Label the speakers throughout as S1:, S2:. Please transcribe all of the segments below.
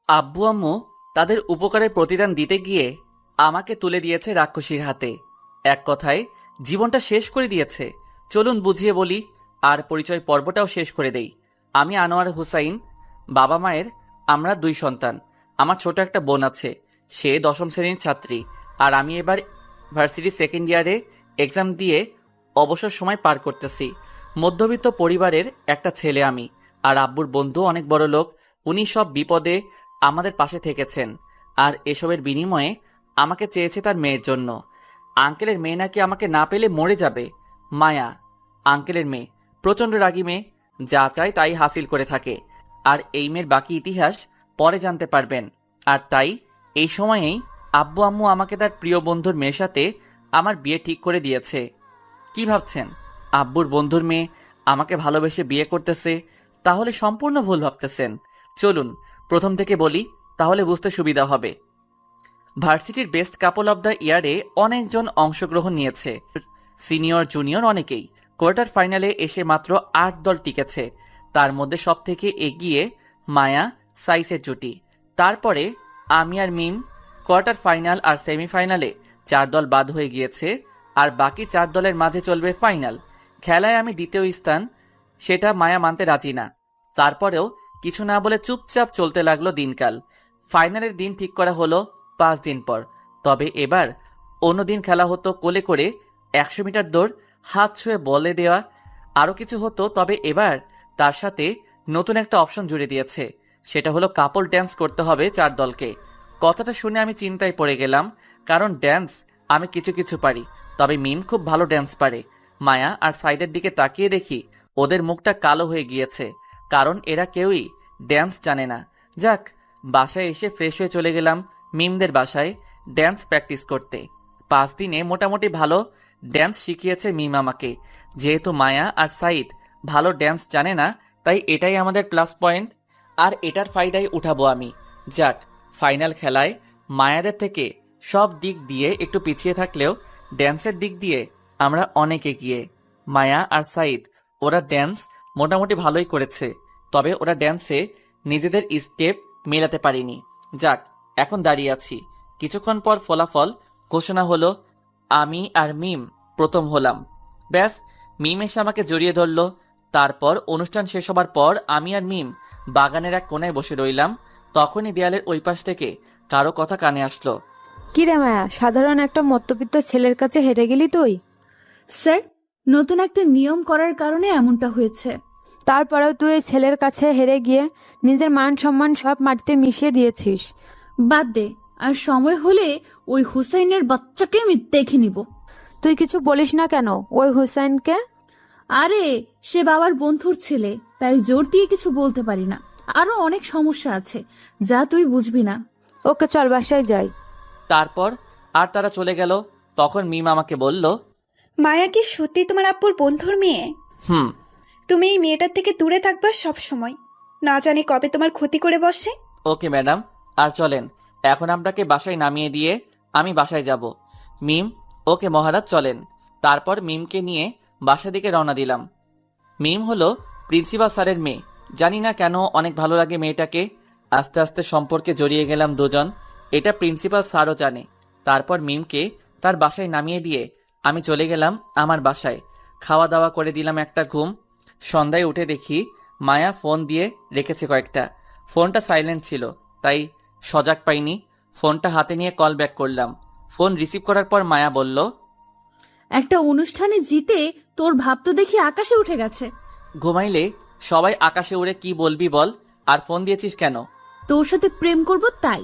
S1: আব্বু আম্মু তাদের উপকারের প্রতিদান দিতে গিয়ে আমাকে তুলে দিয়েছে রাক্ষসীর হাতে। এক কথায় জীবনটা শেষ করে দিয়েছে। চলুন বুঝিয়ে বলি, আর পরিচয় পর্বটাও শেষ করে দেই। আমি আনোয়ার হুসাইন, বাবা মায়ের আমরা দুই সন্তান। আমার ছোট একটা বোন আছে, সে দশম শ্রেণীর ছাত্রী। আর আমি এবার ভার্সিটি সেকেন্ড ইয়ারে এক্সাম দিয়ে অবসর সময় পার করতেছি। মধ্যবিত্ত পরিবারের একটা ছেলে আমি। আর আব্বুর বন্ধু অনেক বড় লোক, উনি সব বিপদে আমাদের পাশে থেকেছেন। আর এসবের বিনিময়ে আমাকে চেয়েছে তার মেয়ের জন্য। আঙ্কেলের মেয়ে নাকি আমাকে না পেলে মরে যাবে। মায়া, আঙ্কেলের মেয়ে, প্রচণ্ড রাগী মেয়ে, যা চায় তাই হাসিল করে থাকে। আর এই মেয়ের বাকি ইতিহাস পরে জানতে পারবেন। আর তাই এই সময়েই আব্বু আম্মু আমাকে তার প্রিয় বন্ধুর মেয়ের সাথে আমার বিয়ে ঠিক করে দিয়েছে। কি ভাবছেন, আব্বুর বন্ধুর মেয়ে আমাকে ভালোবেসে বিয়ে করতেছে? তাহলে সম্পূর্ণ ভুল ভাবতেছেন। চলুন প্রথম থেকে বলি, তাহলে বুঝতে সুবিধা হবে। ভার্সিটির বেস্ট কাপল অব দ্য ইয়ারে অনেকজন অংশগ্রহণ নিয়েছে, সিনিয়র জুনিয়র অনেকেই। কোয়ার্টার ফাইনালে এসে মাত্র ৮ দল টিকেছে। তার মধ্যে সব থেকে এগিয়ে মায়া সাইসের জুটি। তারপরে আমি আর মিম। কোয়ার্টার ফাইনাল আর সেমিফাইনালে 4 দল বাদ হয়ে গিয়েছে, আর বাকি 4 দলের মাঝে চলবে ফাইনাল। খেলায় আমি দ্বিতীয় স্থান, সেটা মায়া মানতে রাজি না। তারপরেও কিছু না বলে চুপচাপ চলতে লাগলো দিনকাল। ফাইনালের দিন ঠিক করা হলো 5 দিন পর। তবে এবার অন্য দিন খেলা হতো কোলে করে 100 মিটার দৌড়, হাত ছুঁয়ে বলে দেওয়া, আরও কিছু হতো। তবে এবার তার সাথে নতুন একটা অপশন জুড়ে দিয়েছে, সেটা হলো কাপল ড্যান্স করতে হবে 4 দলকে। কথাটা শুনে আমি চিন্তায় পড়ে গেলাম, কারণ ড্যান্স আমি কিছু কিছু পারি, তবে মিম খুব ভালো ড্যান্স পারে। মায়া আর সাইডের দিকে তাকিয়ে দেখি ওদের মুখটা কালো হয়ে গিয়েছে, কারণ এরা কেউই ড্যান্স জানে না। যাক, বাসায় এসে ফ্রেশ হয়ে চলে গেলাম মিমদের বাসায় ড্যান্স প্র্যাকটিস করতে। 5 দিনে মোটামুটি ভালো ড্যান্স শিখিয়েছে মিম আমাকে। যেহেতু মায়া আর সাইদ ভালো ড্যান্স জানে না, তাই এটাই আমাদের প্লাস পয়েন্ট, আর এটার ফায়দায় উঠাবো আমি। যাক, ফাইনাল খেলায় মায়াদের থেকে সব দিক দিয়ে একটু পিছিয়ে থাকলেও ড্যান্সের দিক দিয়ে আমরা অনেক এগিয়ে। মায়া আর সাইদ ওরা ড্যান্স মোটামুটি ভালোই করেছে, তবে ওরা ড্যান্সে নিজেদের স্টেপ মেলাতে পারিনি। যাক, এখন দাঁড়িয়ে আছি। কিছুক্ষণ পর ফলাফল ঘোষণা হলো, আমি আর মিম প্রথম হলাম। ব্যাস, মিম এসে আমাকে জড়িয়ে ধরলো। তারপর অনুষ্ঠান শেষ হবার পর আমি আর মিম বাগানের এক কোনায় বসে রইলাম। তখনই দেয়ালের ওই পাশ থেকে কারো কথা কানে আসলো।
S2: কি রে মায়া, সাধারণ একটা মধ্যবিত্ত ছেলের কাছে হেরে গেলি তুই?
S3: স্যার, নতুন একটা নিয়ম করার কারণে এমনটা হয়েছে।
S2: তারপরেও তুই এই ছেলের কাছে হেরে গিয়ে নিজের মান সম্মান সব মাটিতে মিশিয়ে দিয়েছিস।
S3: বাদ দে, আর সময় হলে ওই হুসাইনের বাচ্চাকে আমি দেখে নিব।
S2: তুই কিছু বলিস না কেন ওই হুসাইনকে?
S3: আরে, সে বাবার বন্ধুর ছেলে, তাই জোর দিয়ে কিছু বলতে পারি না। আরো অনেক সমস্যা আছে যা তুই বুঝবি না।
S2: ওকে চল বাসায় যাই।
S1: তারপর আর তারা চলে গেল। তখন মিম আমাকে বলল,
S4: মায়া কি সত্যি তোমার আব্বুর বন্ধুর মেয়ে?
S1: হুম।
S4: তুমি এই মেয়েটার থেকে দূরে থাকবা সব সময়, না জানি কবে তোমার ক্ষতি করে বসে।
S1: ওকে ম্যাডাম, আর চলেন, এখন আপনাকে বাসায় নামিয়ে দিয়ে আমি বাসায় যাব। মিম, ওকে মহারাজ চলেন। তারপর মিমকে নিয়ে বাসা দিকে রওনা দিলাম। মিম হলো প্রিন্সিপাল স্যারের মেয়ে। জানি না কেন অনেক ভালো লাগে মেয়েটাকে। আস্তে আস্তে সম্পর্কে জড়িয়ে গেলাম দুজন, এটা প্রিন্সিপাল স্যারও জানে। তারপর মিমকে তার বাসায় নামিয়ে দিয়ে আমি চলে গেলাম আমার বাসায়। খাওয়া দাওয়া করে দিলাম একটা ঘুম। সন্ধ্যায় উঠে দেখি মায়া ফোন দিয়ে রেখেছে কয়েকটা। ফোনটা সাইলেন্ট ছিল, তাই সজাগ পাইনি। ফোনটা হাতে নিয়ে কল ব্যাক করলাম। ফোন রিসিভ করার পর মায়া বলল,
S3: একটা অনুষ্ঠানে জিতে তোর ভাব তো দেখি আকাশে উঠে গেছে।
S1: ঘুমাইলে সবাই আকাশে উড়ে, কি বলবি বল? আর ফোন দিয়েছিস কেন?
S3: তোর সাথে প্রেম করব তাই।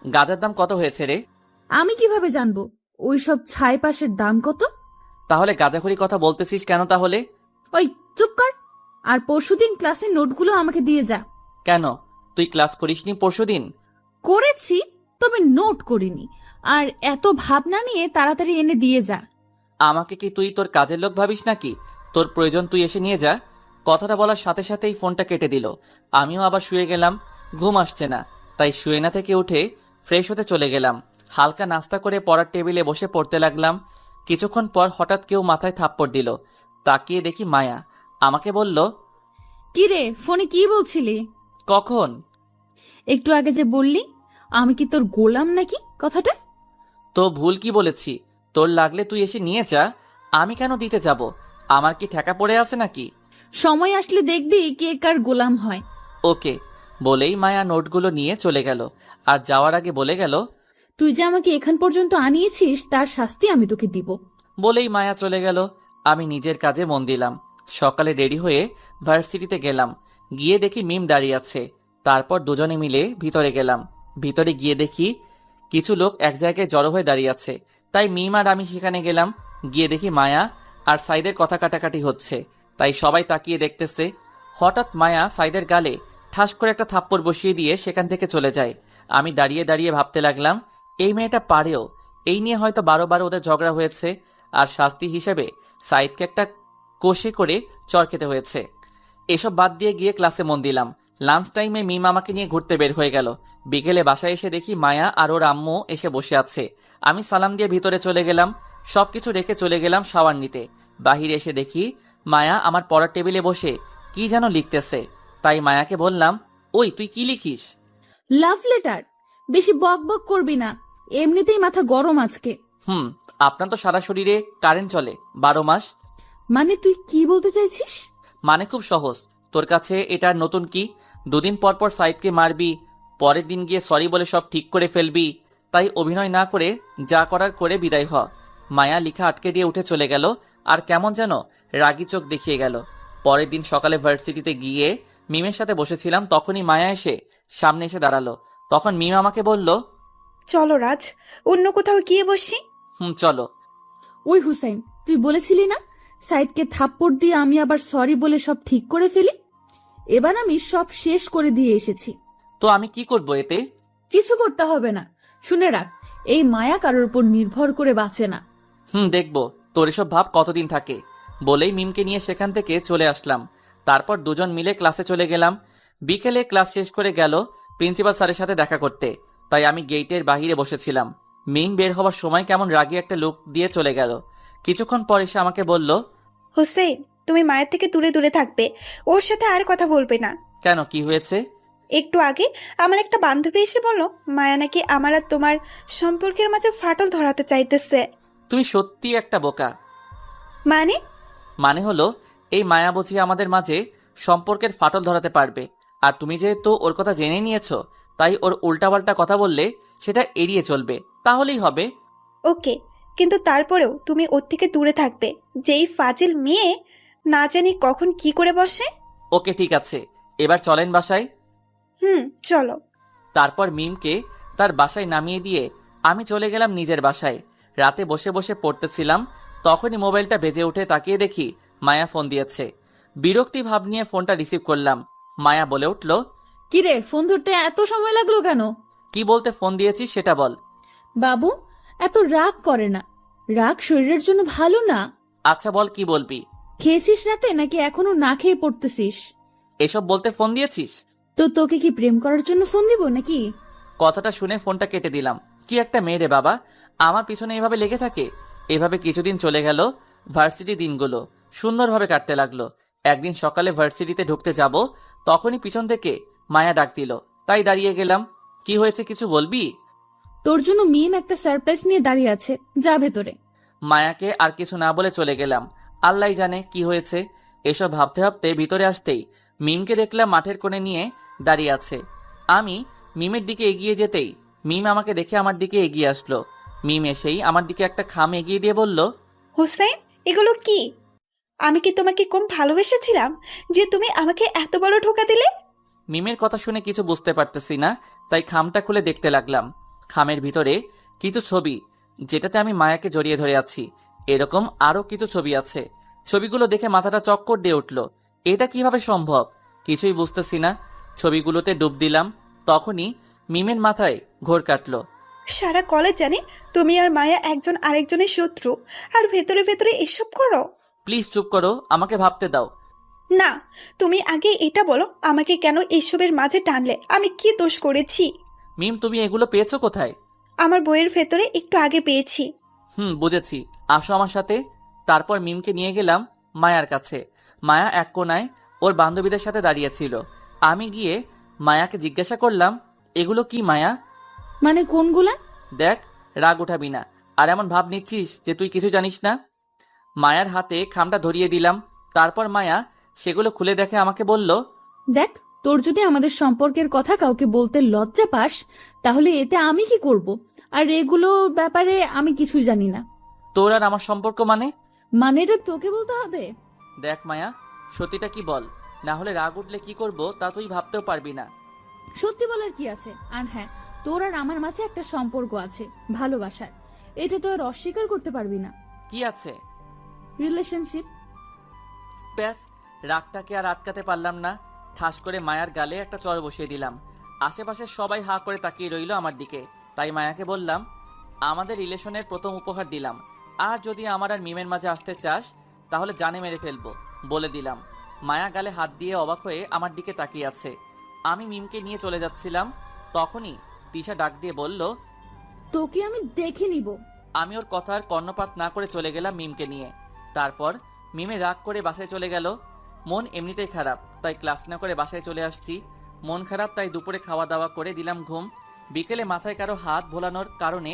S1: গাজার দাম কত হয়েছে রে?
S3: আমি কিভাবে জানবো ওই সব ছাই পাশের দাম কত?
S1: তাহলে গাঁজাখুরি কথা বলতেছিস কেন তাহলে?
S3: ওই চুপ কর। আর পরশুদিন ক্লাসের নোটগুলো আমাকে দিয়ে যা।
S1: কেন, তুই ক্লাস করিসনি পরশুদিন?
S3: করেছি, তবে নোট করিনি। আর এত ভাবনা নিয়ে তাড়াতাড়ি এনে দিয়ে যা।
S1: আমাকে কি তুই তোর কাজের লোক ভাবিস নাকি? তোর প্রয়োজন তুই এসে নিয়ে যা। কথাটা বলার সাথে সাথেই ফোনটা কেটে দিল। আমিও আবার শুয়ে গেলাম। ঘুম আসছে না, তাই শুয়ে না থেকে উঠে ফ্রেশ হতে চলে গেলাম। হালকা নাস্তা করে পড়ার টেবিলে বসে পড়তে লাগলাম। কিছুক্ষণ পর হঠাৎ কেউ মাথায় থাপ্পড় দিল। তাকিয়ে দেখি মায়া। আমাকে বলল,
S3: কি রে, ফোনে কি বলছিলি?
S1: কখন?
S3: একটু আগে যে বললি আমি কি তোর গোলাম নাকি কথাটা?
S1: তো ভুল কি বলেছি? তোর লাগলে তুই এসে নিয়ে যা, আমি কেন দিতে যাব? আমার কি ঠেকা পড়ে আছে নাকি?
S3: সময় আসলে দেখবি কে কার গোলাম হয়।
S1: ওকে। বলেই মায়া নোটগুলো নিয়ে চলে গেল। আর যাওয়ার আগে বলে গেল,
S3: তুই যে আমাকে এখান পর্যন্ত আনিয়েছিস তার শাস্তি আমি তোকে দিব।
S1: বলেই মায়া চলে গেল। আমি নিজের কাজে মন দিলাম। সকালে রেডি হয়ে ভার্সিটিতে গেলাম। গিয়ে দেখি মিম দাঁড়িয়ে আছে। তারপর দুজনে মিলে ভিতরে গেলাম। ভিতরে গিয়ে দেখি কিছু লোক এক জায়গায় জড়ো হয়ে দাঁড়িয়ে আছে। তাই মিম আর আমি সেখানে গেলাম। গিয়ে দেখি মায়া আর সাইদের কথা কাটাকাটি হচ্ছে। তাই সবাই তাকিয়ে দেখতেছে। হঠাৎ মায়া সাইদের গালে ঠাস করে একটা থাপ্পড় বসিয়ে দিয়ে সেখান থেকে চলে যায়। আমি দাঁড়িয়ে দাঁড়িয়ে ভাবতে লাগলাম, এই মেয়েটা পারেও। এই নিয়ে হয়তো 12 বার ওদের ঝগড়া হয়েছে। আর শাস্তি হিসেবে সাইদকে একটা কষে করে চর খেতে হয়েছে। এসব বাদ দিয়ে গিয়ে ক্লাসে মন দিলাম। লাঞ্চ টাইমে মিম আমাকে নিয়ে ঘুরতে বের হয়ে গেল। বিকেলে বাসায় এসে দেখি মায়া আর ওর আম্মু এসে বসে আছে। আমি সালাম দিয়ে ভিতরে চলে গেলাম। সবকিছু রেখে চলে গেলাম শাওয়ার নিতে। বাহিরে এসে দেখি মায়া আমার পড়ার টেবিলে বসে কি যেন লিখতেছে। তাই মায়াকে বললাম, ওই তুই কি লিখিস?
S3: Love letter. বেশি বক বক করবি না, এমনিতেই মাথা গরম আজকে।
S1: আপনার তো সারা শরীরে কারেন্ট চলে 12 মাস।
S3: মানে তুই কি বলতে চাইছিস?
S1: মানে খুব সহজ। তোর কাছে এটা নতুন কি? দুদিন পর পর সাইদকে মারবি, পরের দিন গিয়ে সরি বলে সব ঠিক করে ফেলবি। তাই অভিনয় না করে যা করার করে বিদায় হ। মায়া লিখা আটকে দিয়ে উঠে চলে গেল। আর কেমন যেন রাগী চোখ দেখিয়ে গেল। পরের দিন সকালে ভার্সিটিতে গিয়ে মিমের সাথে বসেছিলাম। তখনই মায়া এসে সামনে এসে দাঁড়ালো। তখন মিম আমাকে বলল,
S4: চলো রাজ, অন্য কোথাও গিয়ে বসি।
S1: চলো।
S3: ওই হুসাইন, তুই বলেছিলি না সাইদকে থাপ্পড় দিয়ে আমি আবার সরি বলে সব ঠিক করে ফেলি? এবার আমি সব শেষ করে দিয়ে এসেছি।
S1: তো আমি কি করব এতে?
S3: কিছু করতে হবে না। শুনে রাখ, এই মায়া কারোর উপর নির্ভর করে বাঁচে না।
S1: দেখবো তোর এসব ভাব কতদিন থাকে। বলেই মিমকে নিয়ে সেখান থেকে চলে আসলাম। তারপর দুজন মিলে ক্লাসে চলে গেলাম। বিকেলে ক্লাস শেষ করে গেল প্রিন্সিপাল স্যারের সাথে দেখা করতে। তাই আমি গেটের বাহিরে বসেছিলাম। মিম বের হওয়ার সময় কেমন রাগী একটা লুক দিয়ে চলে গেল। কিছুক্ষণ পর এসে আমাকে বলল,
S4: হুসেইন, তুমি মায়ের থেকে দূরে দূরে থাকবে, ওর সাথে আর কথা বলবে না।
S1: কেন, কি হয়েছে?
S4: একটু আগে আমার একটা বান্ধবী এসে বলল মায়া নাকি আমার আর তোমার সম্পর্কের মাঝে ফাটল ধরাতে চাইতেছে।
S1: তুমি সত্যি একটা বোকা।
S4: মানে?
S1: মানে হলো, এই মায়া বুঝি আমাদের মাঝে সম্পর্কের ফাটল ধরাতে পারবে। আর তুমি যেহেতু ওর কথা জেনে নিয়েছো, তাই ওর উল্টাপাল্টা কথা বললে সেটা এড়িয়ে চলবে, তাহলেই হবে।
S4: ওকে, কিন্তু তারপরেও তুমি ওর থেকে দূরে থাকবে। যেই ফাজিল মেয়ে না জানি কখন কি করে বসে।
S1: ওকে ঠিক আছে, এবার চলেন বাসায়।
S4: চলো।
S1: তারপর মিমকে তার বাসায় নামিয়ে দিয়ে আমি চলে গেলাম নিজের বাসায়। রাতে বসে বসে পড়তেছিলাম। তখনই মোবাইলটা বেজে উঠে তাকিয়ে দেখি মায়া ফোন দিয়েছে। বিরক্তি ভাব নিয়ে ফোনটা রিসিভ করলাম। মায়া বলে উঠল,
S3: কিরে, ফোন ধরতে এত সময় লাগলো কেন?
S1: কি বলতে ফোন দিয়েছিস সেটা বল।
S3: বাবু, এত রাগ করে না। রাগ শরীরের জন্য ভালো না।
S1: আচ্ছা বল, কি বলবি?
S3: খেয়েছিস রাতে নাকি এখনো না খেয়ে পড়তেছিস?
S1: এসব বলতে ফোন দিয়েছিস?
S3: তো তোকে কি প্রেম করার জন্য ফোন দিব নাকি?
S1: কথাটা শুনে ফোনটা কেটে দিলাম। কি একটা মেয়ে রে বাবা, আমার পিছনে এভাবে লেগে থাকে। এভাবে কিছুদিন চলে গেল। ভার্সিটি দিনগুলো সুন্দরভাবে কাটতে লাগলো। একদিন সকালে ভার্সিটিতে ঢুকতে যাব, তখনই পিছন থেকে মায়া ডাক দিল। তাই দাঁড়িয়ে গেলাম। কি হয়েছে, কিছু বলবি?
S3: তোর জন্য মিম একটা সারপ্রাইজ নিয়ে দাঁড়িয়ে আছে, যা ভেতরে।
S1: মায়াকে আর কিছু না বলে চলে গেলাম। আল্লাহ জানে কি হয়েছে। এসব ভাবতে ভাবতে ভিতরে আসতেই মিমকে দেখলাম মাঠের কোণে নিয়ে দাঁড়িয়ে আছে। আমি মিমের দিকে এগিয়ে যেতেই মিম আমাকে দেখে আমার দিকে এগিয়ে আসলো। মিম এসেই আমার দিকে একটা খাম এগিয়ে দিয়ে বলল,
S4: হুসেইন, এগুলো কি? আমি কি তোমাকে কম ভালোবেসেছিলাম যে তুমি আমাকে এত বড় ধোঁকা দিলে?
S1: মিমের কথা শুনে কিছু বুঝতে পারতেছি না, তাই খামটা খুলে দেখতে লাগলাম। খামের ভিতরে কিছু ছবি, যেটাতে আমি মায়াকে জড়িয়ে ধরে আছি। এরকম আরো কিছু ছবি আছে। ছবিগুলো দেখে মাথাটা চক্কর দিয়ে উঠল। এটা কিভাবে সম্ভব, কিছুই বুঝতেছি না। ছবিগুলোতে ডুব দিলাম। তখনই মিমের মাথায় ঘোর কাটলো।
S4: সারা কলেজ জানে তুমি আর মায়া একজন আরেকজনের শত্রু, আর ভেতরে ভেতরে এসব করো।
S1: প্লিজ চুপ করো, আমাকে ভাবতে দাও।
S4: না, তুমি আগে এটা বলো আমাকে কেন এসবের মাঝে টানলে? আমি কি দোষ করেছি?
S1: মিম, তুমি এগুলো পেয়েছো কোথায়?
S4: আমার বইয়ের ভেতরে একটু আগে পেয়েছি।
S1: বুঝেছি, আসো আমার সাথে। তারপর মিমকে নিয়ে গেলাম মায়ার কাছে। মায়া এক কোনায় ওর বান্ধবীদের সাথে দাঁড়িয়েছিল। আমি গিয়ে মায়াকে জিজ্ঞাসা করলাম, এগুলো কি মায়া?
S3: মানে কোনগুলা?
S1: দেখ, রাগ উঠাবি না। আর এমন ভাব নিচ্ছিস যে তুই কিছু জানিস না। মায়ার হাতে খামটা ধরিয়ে দিলাম। তারপর মায়া সেগুলো খুলে দেখে আমাকে বলল,
S3: দেখ, তোর যদি আমাদের সম্পর্কের কথা কাউকে বলতে লজ্জা পাস তাহলে এতে আমি কি করব? আর এগুলো ব্যাপারে আমি কিছুই জানি না।
S1: তোর আর আমার সম্পর্ক মানে?
S3: মানে এটা তোকে বলতে হবে?
S1: দেখ মায়া, সত্যিটা কি বল, না হলে রাগ উঠলে কি করব তা তুই ভাবতেও পারবি না।
S3: সত্যি বলার কি আছে? আর হ্যাঁ, তোর আর আমার মাঝে একটা সম্পর্ক আছে, ভালোবাসার। এটা তো আর অস্বীকার করতে পারবি না।
S1: কি আছে?
S3: রিলেশনশিপ।
S1: ব্যাস, রাগটাকে আর আটকাতে পারলাম না। ঠাস করে মায়ার গালে একটা চড় বসিয়ে দিলাম। আশেপাশে সবাই হাঁ করে তাকিয়ে রইল আমার দিকে। তাই মায়াকে বললাম, আমাদের রিলেশনের প্রথম উপহার দিলাম। আর যদি আমার আর মিমের মাঝে আসতে চাস তাহলে জানে মেরে ফেলবো, বলে দিলাম। মায়া গালে হাত দিয়ে অবাক হয়ে আমার দিকে তাকিয়ে আছে। আমি মিমকে নিয়ে চলে যাচ্ছিলাম, তখনই তিশা ডাক দিয়ে বলল,
S3: তোকে আমি দেখে নিব।
S1: আমি ওর কথার কর্ণপাত না করে চলে গেলাম মিমকে নিয়ে। তারপর মিমে রাগ করে বাসায় চলে গেল। মন এমনিতেই খারাপ, তাই ক্লাস না করে বাসায় চলে আসছি। মন খারাপ তাই দুপুরে খাওয়া দাওয়া করে দিলাম ঘুম। বিকেলে মাথায় কারো হাত ভোলানোর কারণে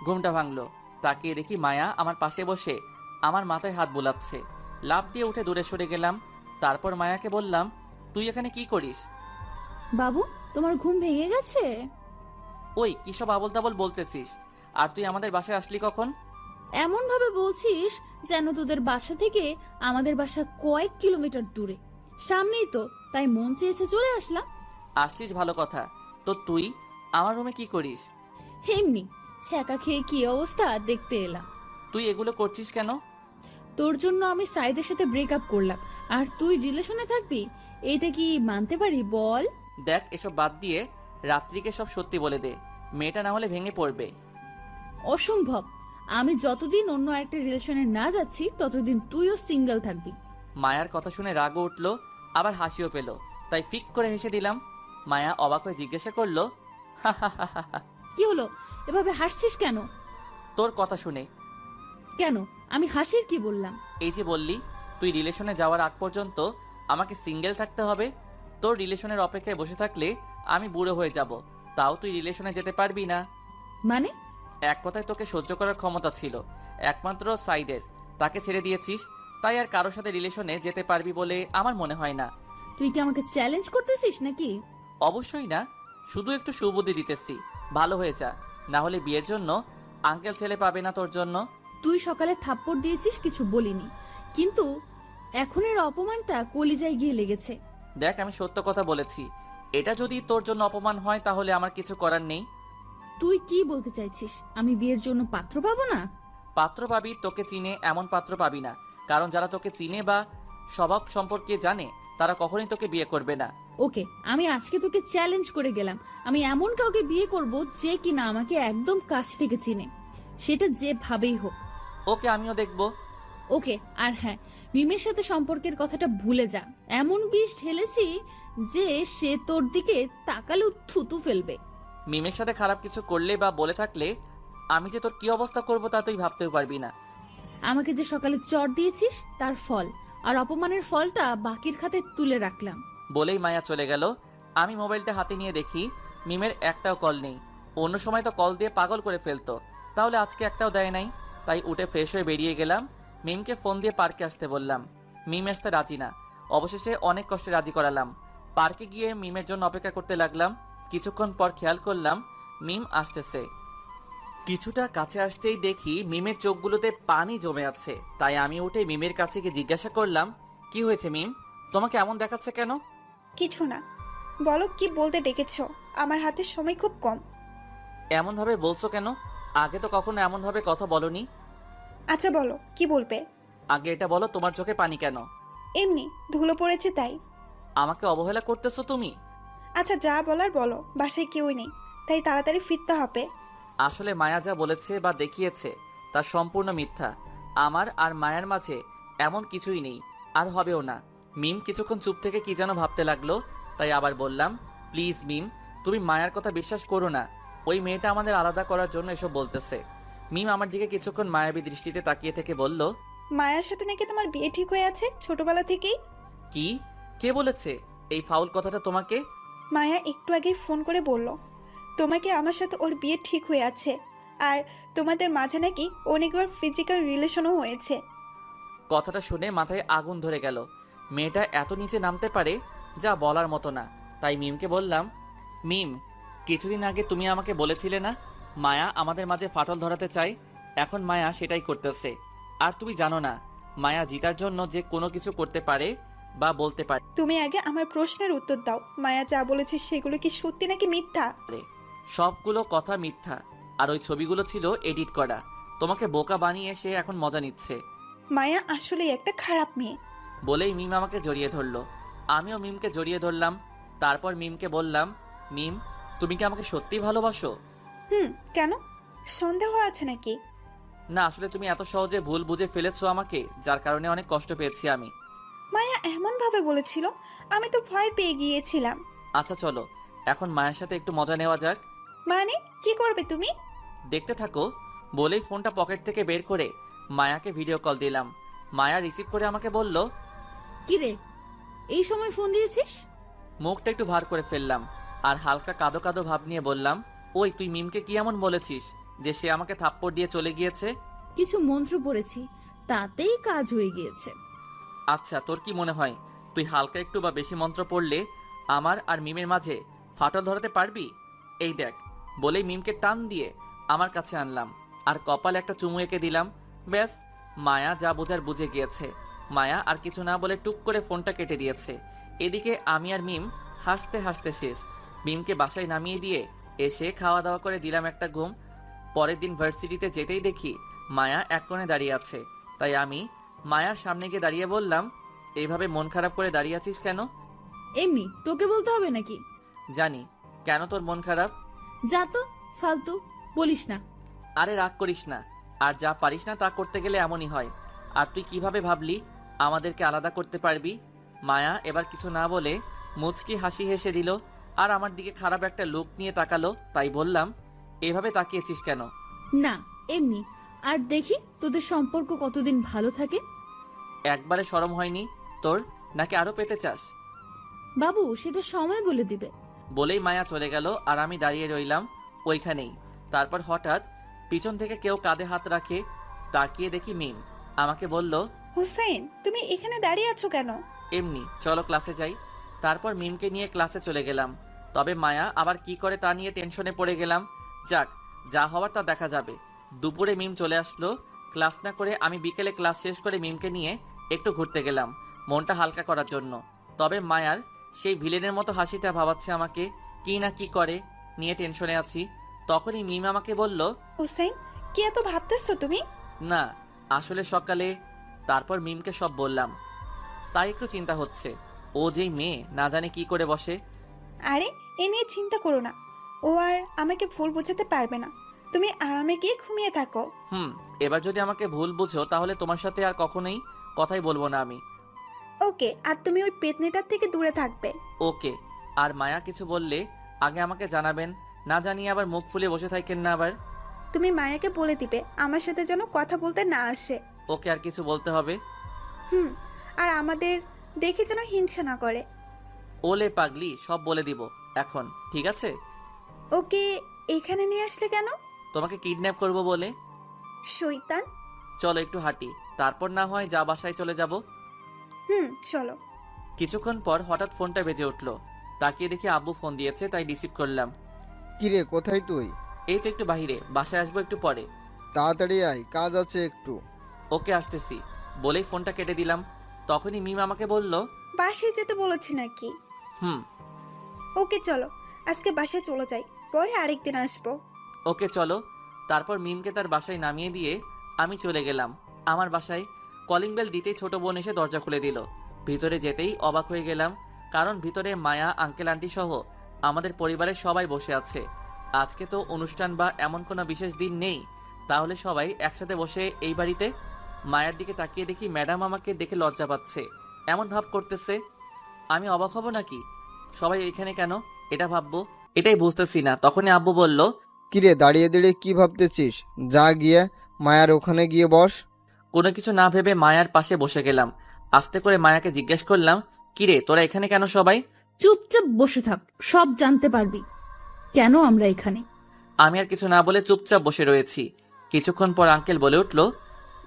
S1: ঘুমটা ভাঙলো। তাকিয়ে দেখি মায়া আমার পাশে বসে আমার মাথায় হাত বোলাচ্ছে। লাফ দিয়ে উঠে দূরে সরে গেলাম। তারপর মায়াকে বললাম, তুই এখানে কি করিস?
S3: বাবু, তোমার ঘুম ভেঙে গেছে?
S1: ওই কি সব আবল তাবল বলতেছিস? আর তুই আমাদের বাসায় আসলি কখন?
S3: এমন ভাবে বলছিস যেন তোদের বাসা থেকে আমাদের বাসা কয়েক কিলোমিটার দূরে। সামনেই তো, তাই মন চেয়েছে চলে আসলাম।
S1: আসছিস ভালো কথা, তো তুই আমার রুমে কি করিস?
S3: এমনি ছ্যাঁকা খেয়ে কি অবস্থা দেখতে এলাম।
S1: তুই এগুলো করছিস কেন?
S3: তোর জন্য আমি সাইদের সাথে ব্রেকআপ করলাম, আর তুই রিলেশনে থাকবি? এটা কি মানতে পারি বল?
S1: দেখ, এসব বাদ দিয়ে রাত্রিকে সব সত্যি বলে দে, মেয়েটা না হলে ভেঙে পড়বে।
S3: অসম্ভব। আমি যতদিন অন্য একটা রিলেশনে না যাচ্ছি ততদিন তুইও সিঙ্গেল থাকবি।
S1: মায়ার কথা শুনে রাগও উঠলো, আবার হাসিও পেল। তাই ফিক করে হেসে দিলাম। মায়া অবাক হয়ে জিজ্ঞাসা করলো,
S3: কি হলো, এভাবে হাসছিস কেন?
S1: তোর কথা শুনে।
S3: কেন, আমি হাসির কি বললাম?
S1: এই যে বললি তুই রিলেশনে যাওয়ার আগ পর্যন্ত আমাকে সিঙ্গেল থাকতে হবে। তোর রিলেশনের অপেক্ষায় বসে থাকলে আমি বুড়ো হয়ে যাব, তাও তুই রিলেশনে যেতে পারবি না।
S3: মানে?
S1: এক কথায় তোকে সহ্য করার ক্ষমতা ছিল একমাত্র সাইদের, তাকে ছেড়ে দিয়েছিস। তাই আর কারোর সাথে রিলেশনে যেতে পারবি বলে আমার মনে হয় না।
S3: তুই কি আমাকে চ্যালেঞ্জ করতেছিস নাকি?
S1: অবশ্যই না, শুধু একটু সুবুদ্ধি দিতেছি। ভালো হয়ে যা, না হলে বিয়ের জন্য আঙ্কেল ছেলে পাবে না তোর জন্য।
S3: তুই সকালে থাপ্পড় দিয়েছিস, কিছু বলিনি, কিন্তু এখনের অপমানটা কলিজায় গিয়ে লেগেছে।
S1: দেখ, আমি সত্য কথা বলেছি। এটা যদি তোর জন্য অপমান হয় তাহলে আমার কিছু করার নেই।
S3: তুই কি বলতে চাইছিস? আমি বিয়ের জন্য পাত্র পাবো না?
S1: পাত্র পাবি, তোকে চিনে এমন পাত্র পাবি না। কারণ যারা তোকে চিনে বা স্বভাব সম্পর্কে জানে তারা কখনোই তোকে বিয়ে করবে না।
S3: ওকে, আমি আজকে তোকে চ্যালেঞ্জ করে গেলাম, আমি এমন কাউকে বিয়ে করব যে কিনা আমাকে একদম কাছ থেকে চিনে, সেটা যেভাবেই হোক।
S1: ওকে, আমিও দেখব।
S3: ওকে, আর হ্যাঁ, মিমের সাথে সম্পর্কের কথাটা ভুলে যা। এমন বিষ ঢেলেছি যে সে তোর দিকে তাকালেও থুতু ফেলবে।
S1: মিমের সাথে খারাপ কিছু করলে বা বলে থাকলে আমি যে তোর কি অবস্থা করব তা তুই ভাবতেও পারবি না।
S3: আমাকে যে সকালে চট দিয়েছিস তার ফল, আর অপমানের ফলটা বাকির খাতে তুলে রাখলাম।
S1: বলেই মায়া চলে গেল। আমি মোবাইলটা হাতে নিয়ে দেখি মিমের একটাও কল নেই। অন্য সময় তো কল দিয়ে পাগল করে ফেলতো, তাহলে আজকে একটাও দেয় নাই। তাই উঠে ফ্রেশ হয়ে বেরিয়ে গেলাম। মিমকে ফোন দিয়ে পার্কে আসতে বললাম। মিম আসতে রাজি না, অবশেষে অনেক কষ্টে রাজি করালাম। পার্কে গিয়ে মিমের জন্য অপেক্ষা করতে লাগলাম। কিছুক্ষণ পর খেয়াল করলাম মিম আসতেছে। কিছুটা কাছে আসতেই দেখি মিমের চোখগুলোতে পানি জমে আছে। তাই আমি উঠে মিমের কাছে গিয়ে জিজ্ঞাসা করলাম, কি হয়েছে মিম, তোমাকে এমন দেখাচ্ছে কেন?
S4: কিছু না, বলো কি বলতে ডেকেছো? আমার হাতে সময় খুব কম।
S1: এমনভাবে বলছো কেন? আগে তো কখনো এমনভাবে কথা বলনি।
S4: আচ্ছা বলো কি বলবে।
S1: আগে এটা বলো, তোমার চোখে পানি কেন?
S4: এমনি ধুলো পড়েছে তাই।
S1: আমাকে অবহেলা করতেছো তুমি?
S4: আচ্ছা যা বলার বলো, বাসায় কেউই নেই তাই তাড়াতাড়ি ফিরতে হবে।
S1: আসলে মায়া যা বলেছে বা দেখিয়েছে তা সম্পূর্ণ মিথ্যা। আমার আর মায়ার মাঝে এমন কিছুই নেই, আর হবেও না। মিম কিছুক্ষণ চুপ থেকে কি যেন ভাবতে লাগলো। তাই আবার বললাম, প্লিজ মিম, তুমি মায়ার কথা বিশ্বাস করো না। ওই মেয়েটা আমাদের আলাদা করার জন্য এসব বলতেছে। মিম আমার দিকে কিছুক্ষণ মায়াবী দৃষ্টিতে তাকিয়ে থেকে বলল,
S4: মায়ার সাথে নাকি তোমার বিয়ে ঠিক হয়ে আছে ছোটবেলা থেকেই?
S1: কি? কে বলেছে এই ফাউল কথাটা তোমাকে?
S4: মায়া একটু আগেই ফোন করে বলল তোমাকে আমার সাথে ওর বিয়ে ঠিক হয়ে আছে, আর তোমাদের মাঝে নাকি অনেকবার ফিজিক্যাল রিলেশনও হয়েছে।
S1: কথাটা শুনে মাথায় আগুন ধরে গেল। মেয়েটা এত নিচে নামতে পারে যা বলার মতো না। তাই মিমকে বললাম, মিম, কিছুদিন আগে তুমি আমাকে বলেছিলে না মায়া আমাদের মাঝে ফাটল ধরাতে চায়? এখন মায়া সেটাই করতেছে। আর তুমি জানো না মায়া জিতার জন্য যে কোনো কিছু করতে পারে বা বলতে পারে।
S4: তুমি আগে আমার প্রশ্নের উত্তর দাও, মায়া যা বলেছে সেগুলো কি সত্যি নাকি মিথ্যা?
S1: সবগুলো কথা মিথ্যা, আর ওই ছবিগুলো ছিল এডিট করা। তোমাকে বোকা বানিয়ে সে এখন মজা নিচ্ছে।
S4: মায়া আসলেই একটা খারাপ মেয়ে।
S1: বলেই মিম আমাকে জড়িয়ে ধরলো। আমিও মিমকে জড়িয়ে ধরলাম। তারপর মিমকে বললাম, মিম, তুমি কি আমাকে সত্যিই ভালোবাসো?
S4: কেন, সন্দেহ আছে নাকি?
S1: না, আসলে তুমি এত সহজে ভুল বুঝে ফেলেছো আমাকে, যার কারণে অনেক কষ্ট পেয়েছি আমি।
S4: মায়া এমন ভাবে বলেছিল, আমি তো ভয় পেয়ে গিয়েছিলাম।
S1: আচ্ছা চলো, এখন মায়ের সাথে একটু মজা নেওয়া যাক।
S4: মানে কি করবে তুমি?
S1: দেখতে থাকো। বলেই ফোনটা পকেট থেকে বের করে মায়াকে ভিডিও কল দিলাম। মায়া রিসিভ করে আমাকে বলল,
S3: কি রে, এই সময় ফোন দিয়েছিস?
S1: মুখটা একটু ভার করে ফেললাম আর হালকা কাদো কাদো ভাব নিয়ে বললাম, ওই তুই মিমকে কি এমন বলেছিস যে সে আমাকে থাপ্পড় দিয়ে চলে গিয়েছে?
S3: কিছু মন্ত্র পড়েছি, তাতেই কাজ হয়ে গিয়েছে।
S1: আচ্ছা, তোর কি মনে হয় তুই হালকা একটু বা বেশি মন্ত্র পড়লে আমার আর মিমের মাঝে ফাটল ধরাতে পারবি? এই দেখ। বলেই মিমকে টান দিয়ে আমার কাছে আনলাম আর কপালে একটা চুমু এঁকে দিলাম। ব্যাস, মায়া যা বোঝার বুঝে গিয়েছে। মায়া আর কিছু না বলে টুক করে ফোনটা কেটে দিয়েছে। এদিকে আমি আর মিম হাসতে হাসতে শেষ। মিমকে বাসায় নামিয়ে দিয়ে এসে খাওয়া দাওয়া করে দিলাম একটা ঘুম। পরের দিন ভার্সিটিতে যেতেই দেখি মায়া এক কোণে দাঁড়িয়ে আছে। তাই আমি মায়ার সামনে গিয়ে দাঁড়িয়ে বললাম, এইভাবে মন খারাপ করে দাঁড়িয়ে আছিস কেন?
S3: এমনি, তোকে বলতে হবে নাকি?
S1: জানি। কেন তোর মন খারাপ?
S3: যা তো, ফালতু বলিস না।
S1: আরে রাগ করিস না, আর যা পারিস না তা করতে গেলে এমনই হয়। আর তুই কিভাবে ভাবলি আমাদেরকে আলাদা করতে পারবি? মায়া এবার কিছু না বলে মুচকি হাসি হেসে দিল আর আমার দিকে খারাপ একটা লুক নিয়ে তাকালো। তাই বললাম, এভাবে তাকিয়েছিস কেন?
S3: না, এমনি। আর দেখি তোদের সম্পর্ক কতদিন ভালো থাকে।
S1: একবারে শরম হয়নি তোর, নাকি আরো পেতে চাস?
S3: বাবু, সেটা সময় বলে দিবে।
S1: বলেই মায়া চলে গেল আর আমি দাঁড়িয়ে রইলাম ওইখানেই। তারপর হঠাৎ পিছন থেকে কেউ কাঁধে হাত রাখে। তাকিয়ে দেখি মিম। আমাকে বলল,
S4: হুসেন, তুমি এখানে দাঁড়িয়ে আছো কেন?
S1: এমনি, চলো ক্লাসে যাই। তারপর মিমকে নিয়ে ক্লাসে চলে গেলাম। তবে মায়া আবার কি করে তা নিয়ে টেনশনে পড়ে গেলাম। যাক, যা হওয়ার তা দেখা যাবে। দুপুরে মিম চলে আসলো। ক্লাস না করে আমি বিকেলে ক্লাস শেষ করে মিমকে নিয়ে একটু ঘুরতে গেলাম মনটা হালকা করার জন্য। তবে মায়ার সেই ভিলেনের মতো হাসিটা ভাবাচ্ছে আমাকে, কি না কি করে নিয়ে টেনশনে আছি। তখনই মিম আমাকে বলল,
S4: হুসেন, কি এত ভাবতেছো তুমি?
S1: না, আসলে সকালে। তারপর মিমকে সব বললাম। তাই একটু চিন্তা হচ্ছে, ও যেই মেয়ে না জানে কি করে বসে।
S4: আরে, এ নিয়ে চিন্তা করো না, ও আর আমাকে ভুল বোঝাতে পারবে না। তুমি আরামে গিয়ে ঘুমিয়ে থাকো।
S1: এবার যদি আমাকে ভুল বুঝো তাহলে তোমার সাথে আর কখনোই কথাই বলবো না আমি।
S4: ওকে, আর তুমি ওই পেতনিটার থেকে দূরে থাকবে।
S1: ওকে। আর মায়া কিছু বললে আগে আমাকে জানাবেন, না জানিয়ে আবার মুখ ফুলে বসে থাকেন না আবার।
S4: তুমি মায়াকে বলে দিবে আমার সাথে যেন কথা বলতে না আসে।
S1: ওকে, আর কিছু বলতে হবে?
S4: আর আমাদের দেখে যেন হিংসা না করে।
S1: ওলে পাগলি, সব বলে দিব এখন, ঠিক আছে?
S4: ওকে এখানে নিয়ে আসলে কেন?
S1: তোমাকে কিডন্যাপ করব বলে।
S4: শয়তান।
S1: চলো একটু হাঁটি, তারপর না হয় যা বাসায় চলে যাব।
S4: চলো।
S1: কিছুক্ষণ পর হঠাৎ ফোনটা বেজে উঠলো। তাকিয়ে দেখি আব্বু ফোন দিয়েছে, তাই রিসিভ করলাম।
S5: কিরে, কোথায় তুই?
S1: এই তো একটু বাহিরে, বাসায় আসবো একটু পরে।
S5: তাড়াতাড়ি আয়, কাজ আছে একটু।
S1: ওকে, আসতেছি। বলেই ফোনটা কেটে দিলাম। তখনই মিম আমাকে বলল,
S4: বাসায় যেতে বলেছি নাকি?
S1: হুম।
S4: ওকে চলো, আজকে বাসায় চলে যাই, পরে আরেকদিন আসবো।
S1: ওকে চলো। তারপর মিমকে তার বাসায় নামিয়ে দিয়ে আমি চলে গেলাম আমার বাসায়। কলিং বেল দিতেই ছোট বোন এসে দরজা খুলে দিল। ভিতরে যেতেই অবাক হয়ে গেলাম, কারণ ভিতরে মায়া, আঙ্কেল, আন্টি সহ আমাদের পরিবারের সবাই বসে আছে। আজকে তো অনুষ্ঠান বা এমন কোনো বিশেষ দিন নেই, তাহলে সবাই একসাথে বসে এই বাড়িতে। মায়ের দিকে তাকিয়ে দেখি ম্যাডাম আমাকে দেখে লজ্জা পাচ্ছে, এমন ভাব করতেছে। আমি অবাক হব নাকি? সবাই এখানে কেন এটা ভাববো, এটাই বুঝতেছি না। তখনই আব্বু বলল,
S5: কিরে, দাঁড়িয়ে দাঁড়িয়ে কি ভাবতেছিস? যা গিয়ে মায়ার ওখানে গিয়ে বস।
S1: কোনো কিছু না ভেবে মায়ার পাশে বসে গেলাম। আস্তে করে মায়াকে জিজ্ঞেস করলাম, কিরে তোরা এখানে কেন সবাই?
S3: চুপচাপ বসে থাক, সব জানতে পারবি। কেন আমরা এখানে?
S1: আমি আর কিছু না বলে চুপচাপ বসে রয়েছি। কিছুক্ষণ পর আঙ্কেল বলে উঠল,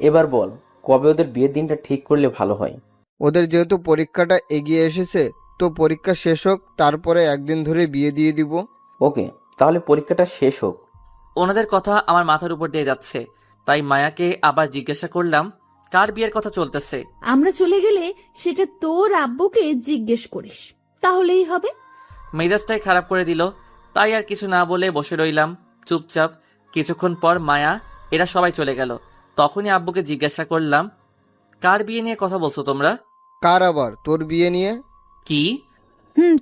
S6: এবার বল, কবে ওদের বিয়ের দিনটা ঠিক করলে ভালো হয়?
S5: ওদের যেহেতু পরীক্ষাটা এগিয়ে এসেছে, তো পরীক্ষা শেষ হোক, তারপরে একদিন ধরে বিয়ে দিয়ে দিব।
S6: ওকে, তাহলে পরীক্ষাটা শেষ হোক।
S1: ওনাদের কথা আমার মাথার উপর দিয়ে যাচ্ছে, তাই মায়াকে আবার জিজ্ঞাসা করলাম, কার বিয়ের কথা চলতেছে?
S3: আমরা চলে গেলে সেটা তোর আব্বুকে জিজ্ঞেস করিস, তাহলেই হবে।
S1: মেজাজটাই খারাপ করে দিল, তাই আর কিছু না বলে বসে রইলাম চুপচাপ। কিছুক্ষণ পর মায়া এরা সবাই চলে গেল। তখনই আব্বুকে জিজ্ঞাসা করলাম, কার বিয়ে নিয়ে কথা বলছো তোমরা?
S5: কার আবার? তোর বিয়ে নিয়ে।
S1: কি?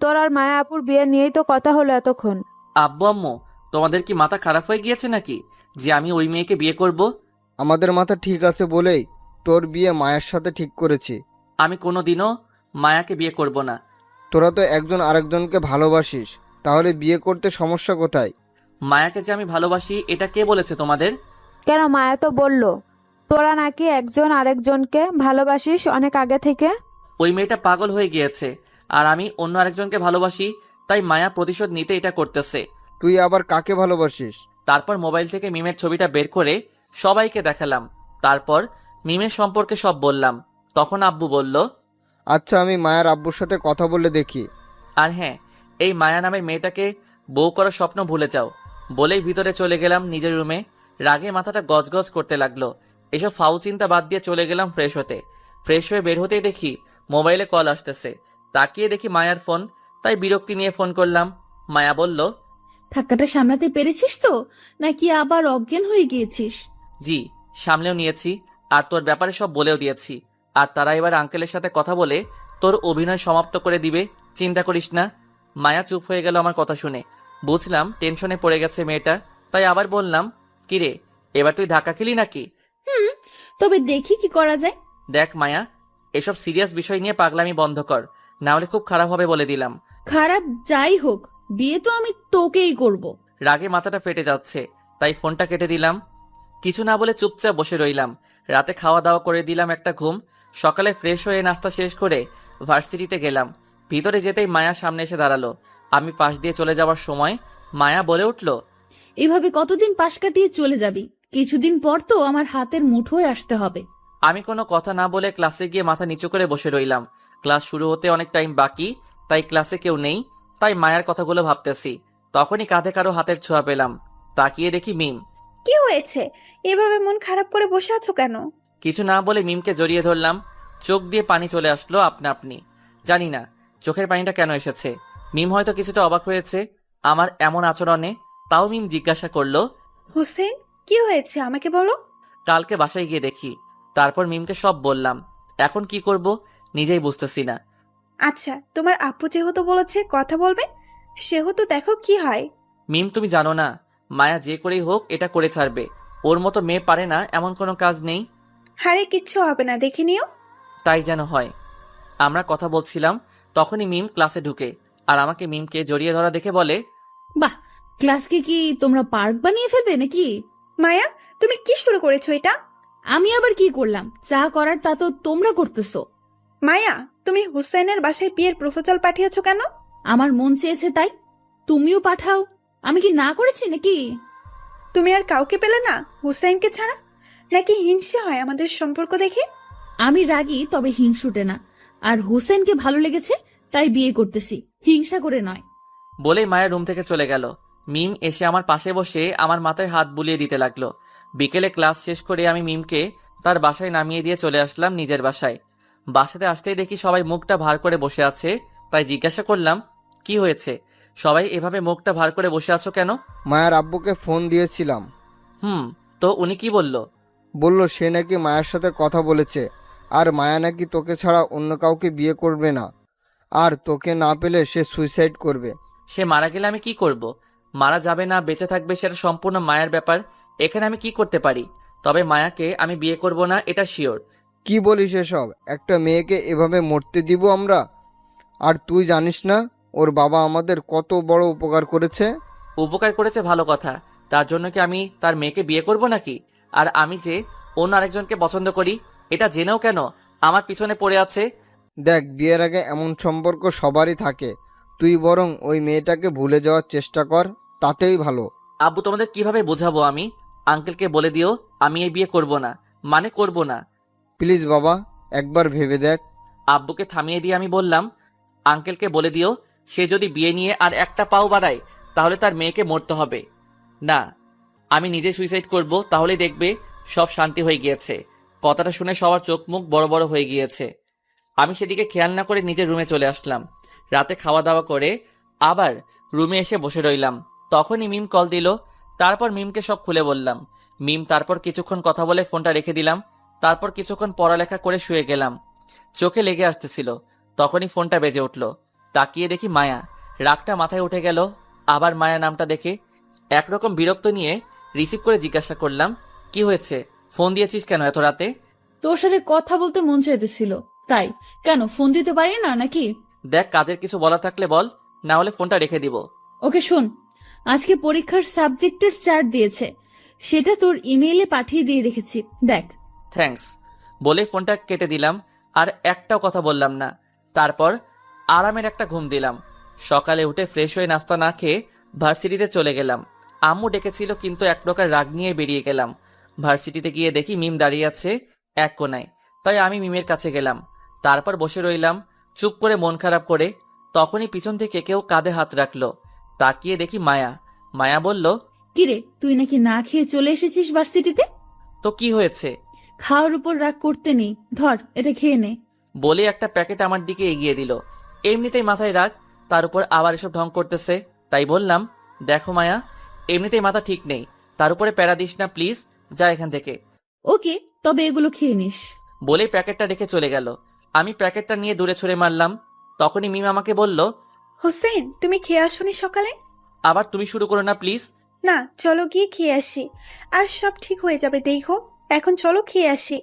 S2: তোর আর মায়া আপুর বিয়ে নিয়েই তো কথা হলো এতক্ষণ।
S1: আব্বু আম্মু, তোমাদের কি মাথা খারাপ হয়ে গিয়েছে নাকি যে আমি ওই মেয়েকে বিয়ে করব?
S5: আমাদের মাথা ঠিক আছে বলেই তোর বিয়ে মায়ের সাথে ঠিক করেছি।
S1: আমি কোনোদিনও মায়াকে বিয়ে করব না।
S5: তোরা তো একজন আরেকজনকে ভালোবাসিস, তাহলে বিয়ে করতে সমস্যা কোথায়?
S1: মায়াকে যে আমি ভালোবাসি এটা কে বলেছে তোমাদের?
S2: কেন, মায়া তো বললো তোরা নাকি একজন আরেকজনকে ভালোবাসিস অনেক আগে থেকে।
S1: ওই মেয়েটা পাগল হয়ে গিয়েছে, আর আমি অন্য আরেকজনকে ভালোবাসি, তাই মায়া প্রতিশোধ নিতে এটা করতেছে।
S5: তুই আবার কাকে ভালোবাসিস?
S1: তারপর মোবাইল থেকে মিমের ছবিটা বের করে সবাইকে দেখালাম। তারপর মিমের সম্পর্কে সব বললাম। তখন আব্বু বলল,
S5: আচ্ছা, আমি মায়ের আব্বুর সাথে কথা বলে দেখি।
S1: আর হ্যাঁ, এই মায়া নামের মেয়েটাকে বউ করার স্বপ্ন ভুলে যাও। বলেই ভিতরে চলে গেলাম নিজের রুমে। রাগে মাথাটা গজগজ করতে লাগলো। এসব ফাউল চিন্তা বাদ দিয়ে চলে গেলাম ফ্রেশ হতে। ফ্রেশ হয়ে বের হতেই দেখি মোবাইলে কল আসতেছে। তাকিয়ে দেখি মায়ার ফোন, তাই বিরক্তি নিয়ে ফোন করলাম। মায়া বলল,
S3: ধাক্কাটা সামলাতে পেরেছিস তো, নাকি আবার অজ্ঞান হয়ে গিয়েছিস?
S1: জি, সামলেও নিয়েছি, আর তোর ব্যাপারে সব বলেও দিয়েছি। আর তারা এবার আঙ্কেলের সাথে কথা বলে তোর অভিনয় সমাপ্ত করে দিবে, চিন্তা করিস না। মায়া চুপ হয়ে গেল আমার কথা শুনে। বুঝলাম টেনশনে পড়ে গেছে মেয়েটা, তাই আবার বললাম, কিরে, এবার তুই ধাক্কা খেলি নাকি?
S3: তবে দেখি কি করা যায়।
S1: দেখ মায়া, এসব সিরিয়াস বিষয় নিয়ে পাগলামি বন্ধ কর, না হলে খুব খারাপ হবে বলে দিলাম।
S3: খারাপ যাই হোক, বিয়ে তো আমি তোকেই করব।
S1: রাগে মাথাটা ফেটে যাচ্ছে, তাই ফোনটা কেটে দিলাম। কিছু না বলে চুপচাপ বসে রইলাম। রাতে খাওয়া দাওয়া করে দিলাম একটা ঘুম। সকালে ফ্রেশ হয়ে নাস্তা শেষ করে ভার্সিটিতে গেলাম। ভিতরে যেতেই মায়া সামনে এসে দাঁড়ালো। আমি পাশ দিয়ে চলে যাওয়ার সময় মায়া বলে উঠল,
S3: এভাবে কতদিন পাশ কাটিয়ে চলে যাবি? কিছুদিন পর তো আমার হাতের মুঠোয় আসতে হবে।
S1: আমি কোনো কথা না বলে ক্লাসে গিয়ে মাথা নিচু করে বসে রইলাম। ক্লাস শুরু হতে অনেক টাইম বাকি, তাই ক্লাসে কেউ নেই, তাই মায়ের কথাগুলো ভাবতেছি। তখনই কাঁধে কারো হাতের ছোঁয়া পেলাম। তাকিয়ে দেখি মিম।
S4: কি হয়েছে? এভাবে মন খারাপ করে বসে আছো কেন?
S1: কিছু না বলে মিমকে জড়িয়ে ধরলাম। চোখ দিয়ে পানি চলে আসলো আপনা আপনি। জানি না চোখের পানিটা কেন এসেছে। মিম হয়তো কিছুটা অবাক হয়েছে আমার এমন আচরণে, তাও মিম জিজ্ঞাসা করলো,
S4: হোসেন, কি হয়েছে আমাকে বলো।
S1: কালকে বাসায় গিয়ে দেখি। তারপর মিমকে সব বললাম। এখন কি করব নিজেই বুঝতেছি না।
S4: আচ্ছা, তোমার আপু যেহেতু বলেছে কথা বলবে, সেহেতু দেখো কি হয়।
S1: মিম, তুমি জানো না, মায়া যে করেই হোক এটা করে ছাড়বে। ওর মতো মেয়ে পারে না এমন কোনো কাজ নেই।
S4: হারে কিচ্ছু হবে না, দেখে নিও।
S1: তাই যেন হয়। আমরা কথা বলছিলাম, তখনই মিম ক্লাসে ঢুকে আর আমাকে মিমকে জড়িয়ে ধরা দেখে বলে,
S3: বাহ, ক্লাসকে কি তোমরা পার্ক বানিয়ে ফেলবে নাকি?
S4: মায়া, তুমি কি শুরু করেছো এটা?
S3: আমি আবার কি করলাম? যা করার তা তো তোমরা করতেছো।
S4: মায়া, তুমি হুসেনের বাসায় বিয়ের প্রপোজাল পাঠিয়েছো কেন?
S3: আমার মন চেয়েছে তাই। তুমিও পাঠাও। আমি কি না করেছি নাকি?
S4: তুমি আর কাউকে পেলে না হুসেনকে ছাড়া? নাকি হিংসে হয় আমাদের সম্পর্ক দেখে?
S3: আমি রাগী, তবে হিংসুটে না। আর হোসেনকে ভালো লেগেছে, তাই বিয়ে করতেছি, হিংসা করে নয়।
S1: বলেই মায়ের রুম থেকে চলে গেল। মিম এসে আমার পাশে বসে আমার মাথায় হাত বুলিয়ে দিতে লাগলো। বিকেলে ক্লাস শেষ করে আমি মিমকে তার বাসায় নামিয়ে দিয়ে চলে আসলাম নিজের বাসায়। বাসাতে আসতেই দেখি সবাই মুখটা ভার করে বসে আছে, তাই জিজ্ঞাসা করলাম, কি হয়েছে, সবাই এভাবে মুখটা ভার করে বসে আছো কেন?
S5: মায়ের আব্বুকে ফোন দিয়েছিলাম।
S1: তো উনি কি বলল?
S5: বলল সে নাকি মায়ের সাথে কথা বলেছে, আর মায়া নাকি তোকে ছাড়া অন্য কাউকে বিয়ে করবে না, আর তোকে না পেলে সে সুইসাইড করবে।
S1: সে মারা গেলে আমি কি করব? মারা যাবে না বেঁচে থাকবে সেটা সম্পূর্ণ মায়ের ব্যাপার। এখানে আমি কি করতে পারি? তবে মায়াকে আমি বিয়ে করব না, এটা শিওর।
S5: কি বলিস এসব? একটা মেয়েকে এভাবে মরতে দিব আমরা? আর তুই জানিস না ওর বাবা আমাদের কত বড় উপকার করেছে?
S1: উপকার করেছে ভালো কথা, তার জন্য কি আমি তার মেয়েকে বিয়ে করব নাকি? আর আমি যে অন্য আরেকজনকে পছন্দ করি এটা জেনেও কেন আমার পিছনে পড়ে আছে?
S5: দেখ, বিয়ের আগে এমন সম্পর্ক সবারই থাকে। তুই বরং ওই মেয়েটাকে ভুলে যাওয়ার চেষ্টা কর। তাতেই ভালো।
S1: আব্বু তোমাদের কিভাবে বোঝাবো আমি? আঙ্কেলকে বলে দিও আমি এই বিয়ে করব না, মানে করব না।
S5: প্লিজ বাবা, একবার ভেবে দেখ।
S1: আব্বুকে থামিয়ে দিয়ে আমি বললাম, আঙ্কেলকে বলে দিও সে যদি বিয়ে নিয়ে আর একটা পাও বাড়ায় তাহলে তার মেয়েকে মরতে হবে। না, আমি নিজে সুইসাইড করব, তাহলেই দেখবে সব শান্তি হয়ে গিয়েছে। কথাটা শুনে সবার চোখ মুখ বড় বড় হয়ে গিয়েছে। আমি সেদিকে খেয়াল না করে নিজের রুমে চলে আসলাম। রাতে খাওয়া দাওয়া করে আবার রুমে এসে বসে রইলাম। তখনই মিম কল দিল। তারপর মিমকে সব খুলে বললাম। মিম তারপর কিছুক্ষণ কথা বলে ফোনটা রেখে দিলাম। তারপর কিছুক্ষণ পড়ালেখা করে শুয়ে গেলাম। চোখে লেগে আসতেছিল, তখনই ফোনটা বেজে উঠল। তাকিয়ে দেখি মায়া। রাগটা মাথায় উঠে গেল। আবার মায়া নামটা দেখে একরকম বিরক্ত নিয়ে রিসিভ করে জিজ্ঞাসা করলাম, কি হয়েছে, ফোন দিয়েছিস কেন এত রাতে?
S3: তোর সাথে কথা বলতে মন চাইতেছিল, তাই। কেন, ফোন দিতে পারি না নাকি?
S1: দেখ, কাজের কিছু বলা থাকলে বল, না হলে ফোনটা রেখে দিব।
S3: ওকে শোন, আজকে পরীক্ষার সাবজেক্টের চার্ট দিয়েছে, সেটা তোর ইমেইলে পাঠিয়ে দিয়ে রেখেছি, দেখ।
S1: থ্যাঙ্কস বলে ফোনটা কেটে দিলাম। আর একটাও কথা বললাম না। তারপর আরামের একটা ঘুম দিলাম। সকালে উঠে ফ্রেশ হয়ে নাস্তা না খেয়ে ভার্সিটিতে চলে গেলাম। আম্মু ডেকেছিল, কিন্তু এক প্রকার রাগ নিয়ে বেরিয়ে গেলাম। ভার্সিটিতে গিয়ে দেখি মিম দাঁড়িয়ে আছে এক কোনায়, তাই আমি মিমের কাছে গেলাম। তারপর বসে রইলাম চুপ করে, মন খারাপ করে। তখনই পিছন থেকে কেউ কাঁধে হাত রাখলো। তাকিয়ে দেখি মায়া। মায়া বলল,
S3: কিরে, তুই নাকি না খেয়ে চলে এসেছিস ভার্সিটিতে?
S1: তো কি হয়েছে?
S3: খাওয়ার উপর রাগ করতে নেই, ধর এটা খেয়ে নে।
S1: বলে একটা প্যাকেট আমার দিকে এগিয়ে দিল। এমনিতেই মাথায় রাগ, তার উপর আবার এসব ঢং করতেছে। তাই বললাম, দেখো মায়া, এমনিতেই মাথা ঠিক নেই, তার উপরে প্যারা দিস না প্লিজ, যা এখান থেকে।
S3: ওকে, তবে এগুলো খেয়ে নিস।
S1: বলে প্যাকেটটা রেখে চলে গেল। আমি প্যাকেটটা নিয়ে দূরে ছুঁড়ে মারলাম। তখনই মিম আমাকে বলল,
S4: হোসেন, তুমি খেয়ে আসোনি সকালে?
S1: আবার তুমি শুরু করো না প্লিজ।
S4: না, চলো গিয়ে খেয়ে আসি, আর সব ঠিক হয়ে যাবে, দেখো। এখন চলো খেয়ে আসি।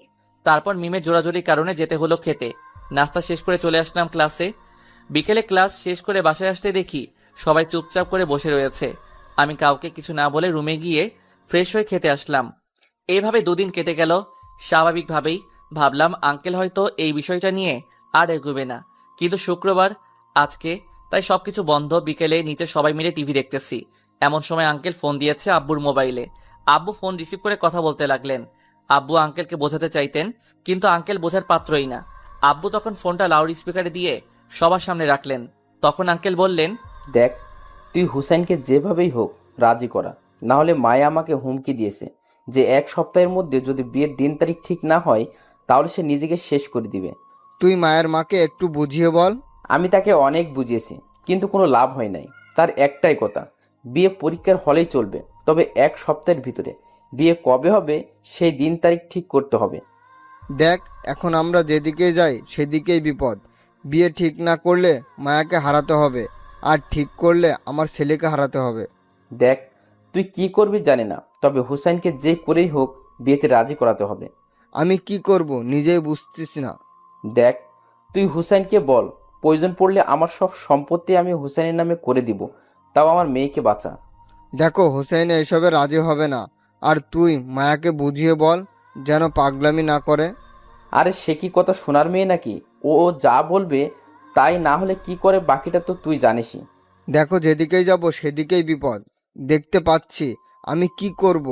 S1: তারপর মিমের জোরাজোরির কারণে যেতে হলো খেতে। নাস্তা শেষ করে চলে আসলাম ক্লাসে। বিকেলে ক্লাস শেষ করে বাসায় আসতে দেখি সবাই চুপচাপ করে বসে রয়েছে। আমি কাউকে কিছু না বলে রুমে গিয়ে ফ্রেশ হয়ে খেতে আসলাম। এইভাবে দুদিন কেটে গেল। স্বাভাবিকভাবেই ভাবলাম আঙ্কেল হয়তো এই বিষয়টা নিয়ে আর এগোবে না, কিন্তু শুক্রবার আজকে, তাই সবকিছু বন্ধ। বিকেলে নিচে সবাই মিলে টিভি দেখতেছি। এমন সময় আঙ্কেল ফোন দিয়েছে আব্বুর মোবাইলে। আব্বু ফোন রিসিভ করে কথা বলতে লাগলেন। আব্বু আঙ্কেলকে বোঝাতে চাইতেন, কিন্তু আঙ্কেল বোঝার পাত্রই না। আব্বু তখন ফোনটা লাউড স্পিকারে দিয়ে সবার সামনে রাখলেন। তখন আঙ্কেল বললেন,
S6: দেখ, তুই হুসাইনকে যেভাবেই হোক রাজি করা, না হলে মায়া আমাকে হুমকি দিয়েছে যে 1 সপ্তাহের মধ্যে যদি বিয়ের দিন তারিখ ঠিক না হয় তাহলে সে নিজেকে শেষ করে দিবে।
S5: তুই মায়ের মাকে একটু বুঝিয়ে বল।
S6: আমি তাকে অনেক বুঝিয়েছি, কিন্তু কোনো লাভ হয় নাই। তার একটাই কথা, বিয়ে পরীক্ষার হলেই চলবে, তবে 1 সপ্তাহের ভিতরে। বিয়ে কবে হবে সেই দিন তারিখ ঠিক করতে হবে।
S5: দেখ, এখন আমরা যেদিকে যাই সেদিকেই বিপদ। বিয়ে ঠিক না করলে মায়াকে হারাতে হবে, আর ঠিক করলে আমার ছেলেকে হারাতে হবে।
S6: দেখ, তুই কি করবি জানি না, তবে হুসাইনকে যে করেই হোক বিয়েতে রাজি করাতে হবে।
S5: আমি কি করব নিজেই বুঝতেছ না।
S6: দেখ, তুই হুসাইনকে বল, প্রয়োজন পড়লে আমার সব সম্পত্তি আমি হুসাইনের নামে করে দিব, তাও আমার মেয়েকে বাঁচা।
S5: দেখো, হোসেন এসবে রাজি হবে না। আর তুই মায়াকে বুঝিয়ে বল যেন পাগলামি না করে।
S6: আরে সে কি কথা শোনার মেয়ে নাকি? ও যা বলবে তাই, না হলে কি করে বাকিটা তো তুই জানিসই।
S5: দেখো, যেদিকেই যাব সেদিকেই বিপদ দেখতে পাচ্ছি। আমি কি করব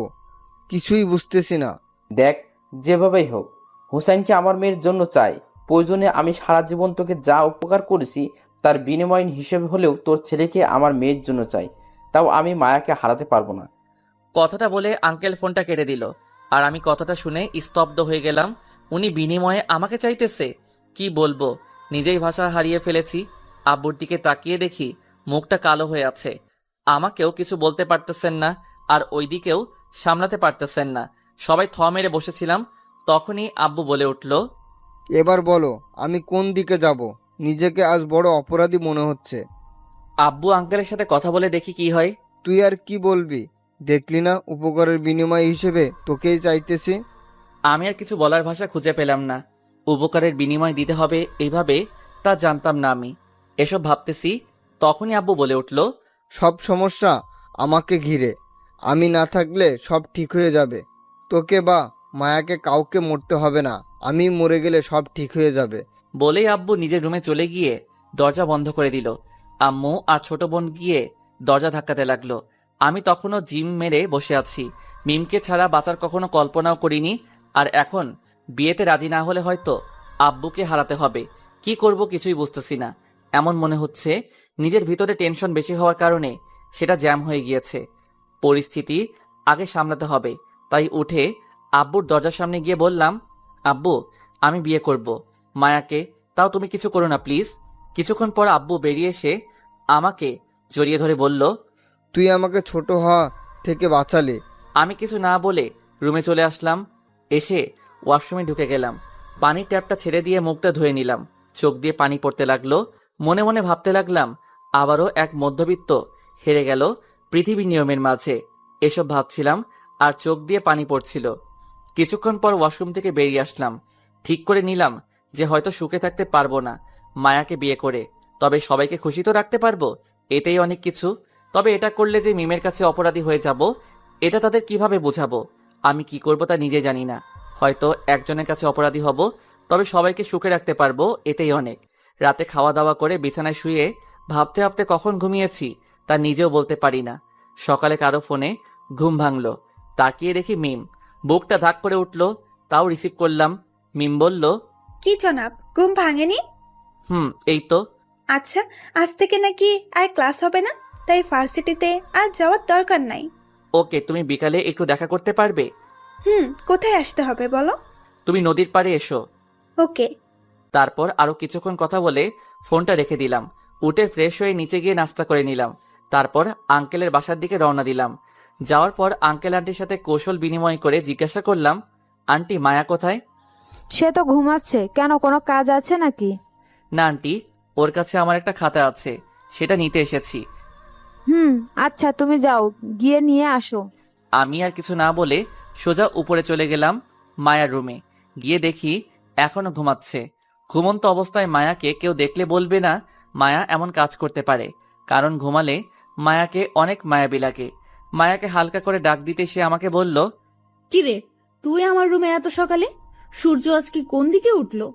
S5: কিছুই বুঝতেছি না।
S6: দেখ, যেভাবেই হোক হুসাইনকে আমার মেয়ের জন্য চাই। প্রয়োজনে আমি সারা জীবন তোকে যা উপকার করেছি তার বিনিময় হিসেবে হলেও তোর ছেলেকে আমার মেয়ের জন্য চাই, তাও আমি মায়াকে হারাতে পারবো না।
S1: কথাটা বলে আঙ্কেল ফোনটা কেটে দিল। আর আমি কথাটা শুনে স্তব্ধ হয়ে গেলাম। উনি বিনিময়ে আমাকে চাইতেছে? কি বলবো, নিজেই ভাষা হারিয়ে ফেলেছি। আব্বুর দিকে তাকিয়ে দেখি মুখটা কালো হয়ে আছে। আমাকেও কিছু বলতে পারতেছেন না, আর ওইদিকেও সামলাতে পারতেছেন না। সবাই থ মেরে বসেছিলাম। তখনই আব্বু বলে উঠল,
S5: এবার বলো, আমি কোন দিকে যাব? নিজেকে আজ বড় অপরাধী মনে হচ্ছে।
S1: আব্বু আঙ্কেলের সাথে কথা বলে দেখি কি হয়।
S5: তুই আর কি বলবি? দেখলি না, উপকারের বিনিময় হিসেবে তোকেই চাইতেছি।
S1: আমি আর কিছু বলার ভাষা খুঁজে পেলাম না। উপকারের বিনিময় দিতে হবে এইভাবে তা জানতাম না আমি। এসব ভাবতেছি, তখনই আব্বু বলে উঠল,
S5: সব সমস্যা আমাকে ঘিরে। আমি না থাকলে সব ঠিক হয়ে যাবে। তোকে বা মায়াকে কাউকে মরতে হবে না। আমি মরে গেলে সব ঠিক হয়ে যাবে।
S1: বলেই আব্বু নিজের রুমে চলে গিয়ে দরজা বন্ধ করে দিল। আম্মু আর ছোট বোন গিয়ে দরজা ধাক্কাতে লাগলো। আমি তখনও জিম মেরে বসে আছি। মিমকে ছাড়া বাঁচার কখনো কল্পনাও করিনি। আর এখন বিয়েতে রাজি না হলে হয়তো আব্বুকে হারাতে হবে। কি করব কিছুই বুঝতেছি না। এমন মনে হচ্ছে নিজের ভিতরে টেনশন বেশি হওয়ার কারণে সেটা জ্যাম হয়ে গিয়েছে। পরিস্থিতি আগে সামলাতে হবে। তাই উঠে আব্বুর দরজার সামনে গিয়ে বললাম, আব্বু আমি বিয়ে করব মায়াকে, তাও তুমি কিছু করো না প্লিজ। কিছুক্ষণ পর আব্বু বেরিয়ে এসে আমাকে জড়িয়ে ধরে বলল,
S5: তুই আমাকে ছোট হওয়া থেকে বাঁচালি।
S1: আমি কিছু না বলে রুমে চলে আসলাম। এসে ওয়াশরুমে ঢুকে গেলাম। পানির ট্যাপটা ছেড়ে দিয়ে মুখটা ধুয়ে নিলাম। চোখ দিয়ে পানি পড়তে লাগলো। মনে মনে ভাবতে লাগলাম, আবারও এক মধ্যবিত্ত হেরে গেল পৃথিবীর নিয়মের মাঝে। এসব ভাবছিলাম আর চোখ দিয়ে পানি পড়ছিল। কিছুক্ষণ পর ওয়াশরুম থেকে বেরিয়ে আসলাম। ঠিক করে নিলাম যে হয়তো সুখে থাকতে পারবো না মায়াকে বিয়ে করে, তবে সবাইকে খুশি তো রাখতে পারবো, এতেই অনেক কিছু। তবে এটা করলে যে মিমের কাছে অপরাধী হয়ে যাব, এটা তাদের কিভাবে বোঝাবো? আমি কি করব তা নিজে জানি না। হয়তো একজনের কাছে অপরাধী হব, তবে সবাইকে সুখে রাখতে পারবো, এতেই অনেক। রাতে খাওয়া দাওয়া করে বিছানায় শুয়ে ভাবতে ভাবতে কখন ঘুমিয়েছি তা নিজেও বলতে পারি না। সকালে কারো ফোনে ঘুম ভাঙলো। তাকিয়ে দেখি মিম। বুকটা ধাক করে উঠল, তাও রিসিভ করলাম। মিম বলল,
S4: কি জনাব, ঘুম ভাঙেনি?
S1: এই তো।
S4: আচ্ছা, আজ থেকে নাকি আর ক্লাস হবে না, তাই ভার্সিটিতে আর যাওয়ার দরকার নাই।
S1: ওকে, তুমি বিকালে একটু দেখা করতে পারবে?
S4: কোথায় আসতে হবে বলো?
S1: তুমি নদীর পাড়ে এসো।
S4: ওকে।
S1: তারপর আরো কিছুক্ষণ কথা বলে ফোনটা রেখে দিলাম। উঠে ফ্রেশ হয়ে নিচে গিয়ে নাস্তা করে নিলাম। তারপর আঙ্কেলের বাসার দিকে রওনা দিলাম। যাওয়ার পর আঙ্কেল আন্টির সাথে কৌশল বিনিময় করে জিজ্ঞাসা করলাম, আন্টি মায়া কোথায়?
S2: সে তো ঘুমাচ্ছে। কেন, কোনো কাজ আছে নাকি?
S1: না আন্টি, ওর কাছে আমার একটা খাতা আছে, সেটা নিতে এসেছি।
S2: আচ্ছা, তুমি যাও, গিয়ে নিয়ে আসো।
S1: আমি আর কিছু না বলে সোজা উপরে চলে গেলাম মায়ার রুমে। গিয়ে দেখি এখনো ঘুমাচ্ছে। ঘুমন্ত অবস্থায় মায়াকে কেউ দেখলে বলবে না মায়া এমন কাজ করতে পারে, কারণ ঘুমালে মায়াকে অনেক মায়াবী লাগে। মায়াকে হালকা করে ডাক দিতে সে আমাকে বলল,
S3: কিরে, তুই আমার রুমে এত সকালে? সূর্য আজকে কোন দিকে উঠলো?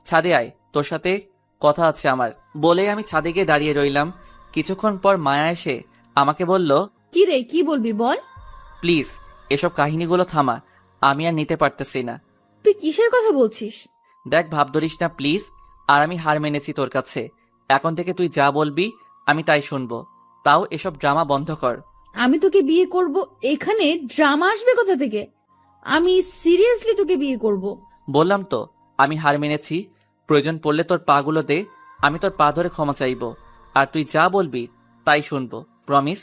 S1: ছাদে আয়, তোর সাথে কথা আছে আমার। বলে আমি ছাদে গিয়ে দাঁড়িয়ে রইলাম। কিছুক্ষণ পর মায়া এসে আমাকে বলল,
S3: কিরে, কি বলবি বল?
S1: প্লিজ এসব কাহিনীগুলো থামা, আমি আর নিতে পারতেছি না।
S3: তুই কিসের কথা বলছিস?
S1: দেখ, ভাব ধরিস না প্লিজ। আর আমি হার মেনেছি তোর কাছে। এখন থেকে তুই যা বলবি আমি তাই শুনবো। তাও এসব ড্রামা বন্ধ কর।
S3: আমি তোকে বিয়ে করব, এখানে ড্রামা আসবে কোথা থেকে? আমি সিরিয়াসলি তোকে বিয়ে করব।
S1: বললাম তো আমি হার মেনেছি। প্রয়োজন পড়লে তোর পাগুলো দে, আমি তোর পা ধরে ক্ষমা চাইব। আর তুই যা বলবি তাই শুনবো, প্রমিস?